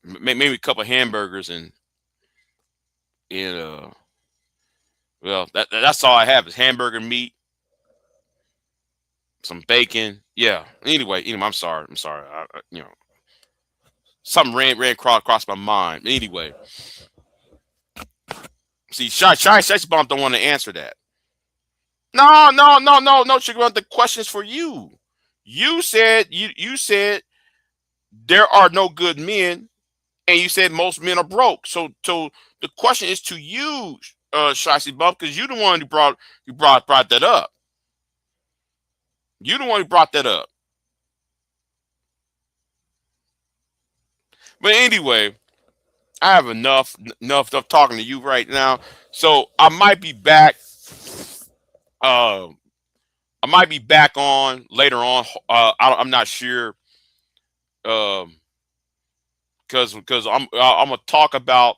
[SPEAKER 2] Maybe a couple of hamburgers and well, that's all I have is hamburger meat, some bacon. Yeah. Anyway, I'm sorry. Something ran across my mind. Anyway, see, Shy Bomb don't want to answer that. No. Sugar, the question's for you. You said there are no good men, and you said most men are broke. So the question is to you, Shicey Bomb, because you're the one who brought that up. You're the one who brought that up. But anyway, I have enough talking to you right now. So I might be back. I might be back on later on. I'm not sure. Because I'm gonna talk about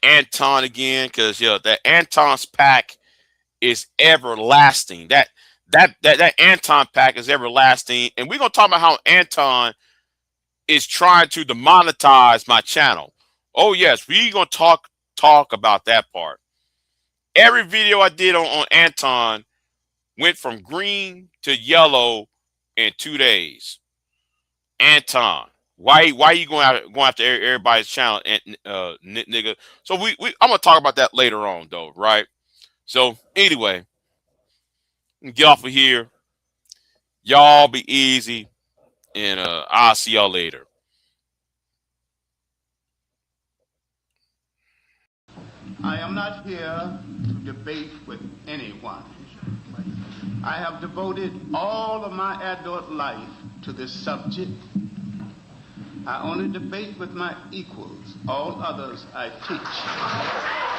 [SPEAKER 2] Anton again. Because that Anton's pack is everlasting. That Anton pack is everlasting, and we're gonna talk about how Anton is trying to demonetize my channel. Oh yes, we're gonna talk about that part. Every video I did on Anton went from green to yellow in 2 days. Anton, why you going after everybody's channel, nigga? So I'm gonna talk about that later on, though, right? So anyway, get off of here. Y'all be easy, and I'll see y'all later.
[SPEAKER 1] I am not here to debate with anyone. I have devoted all of my adult life to this subject. I only debate with my equals. All others I teach.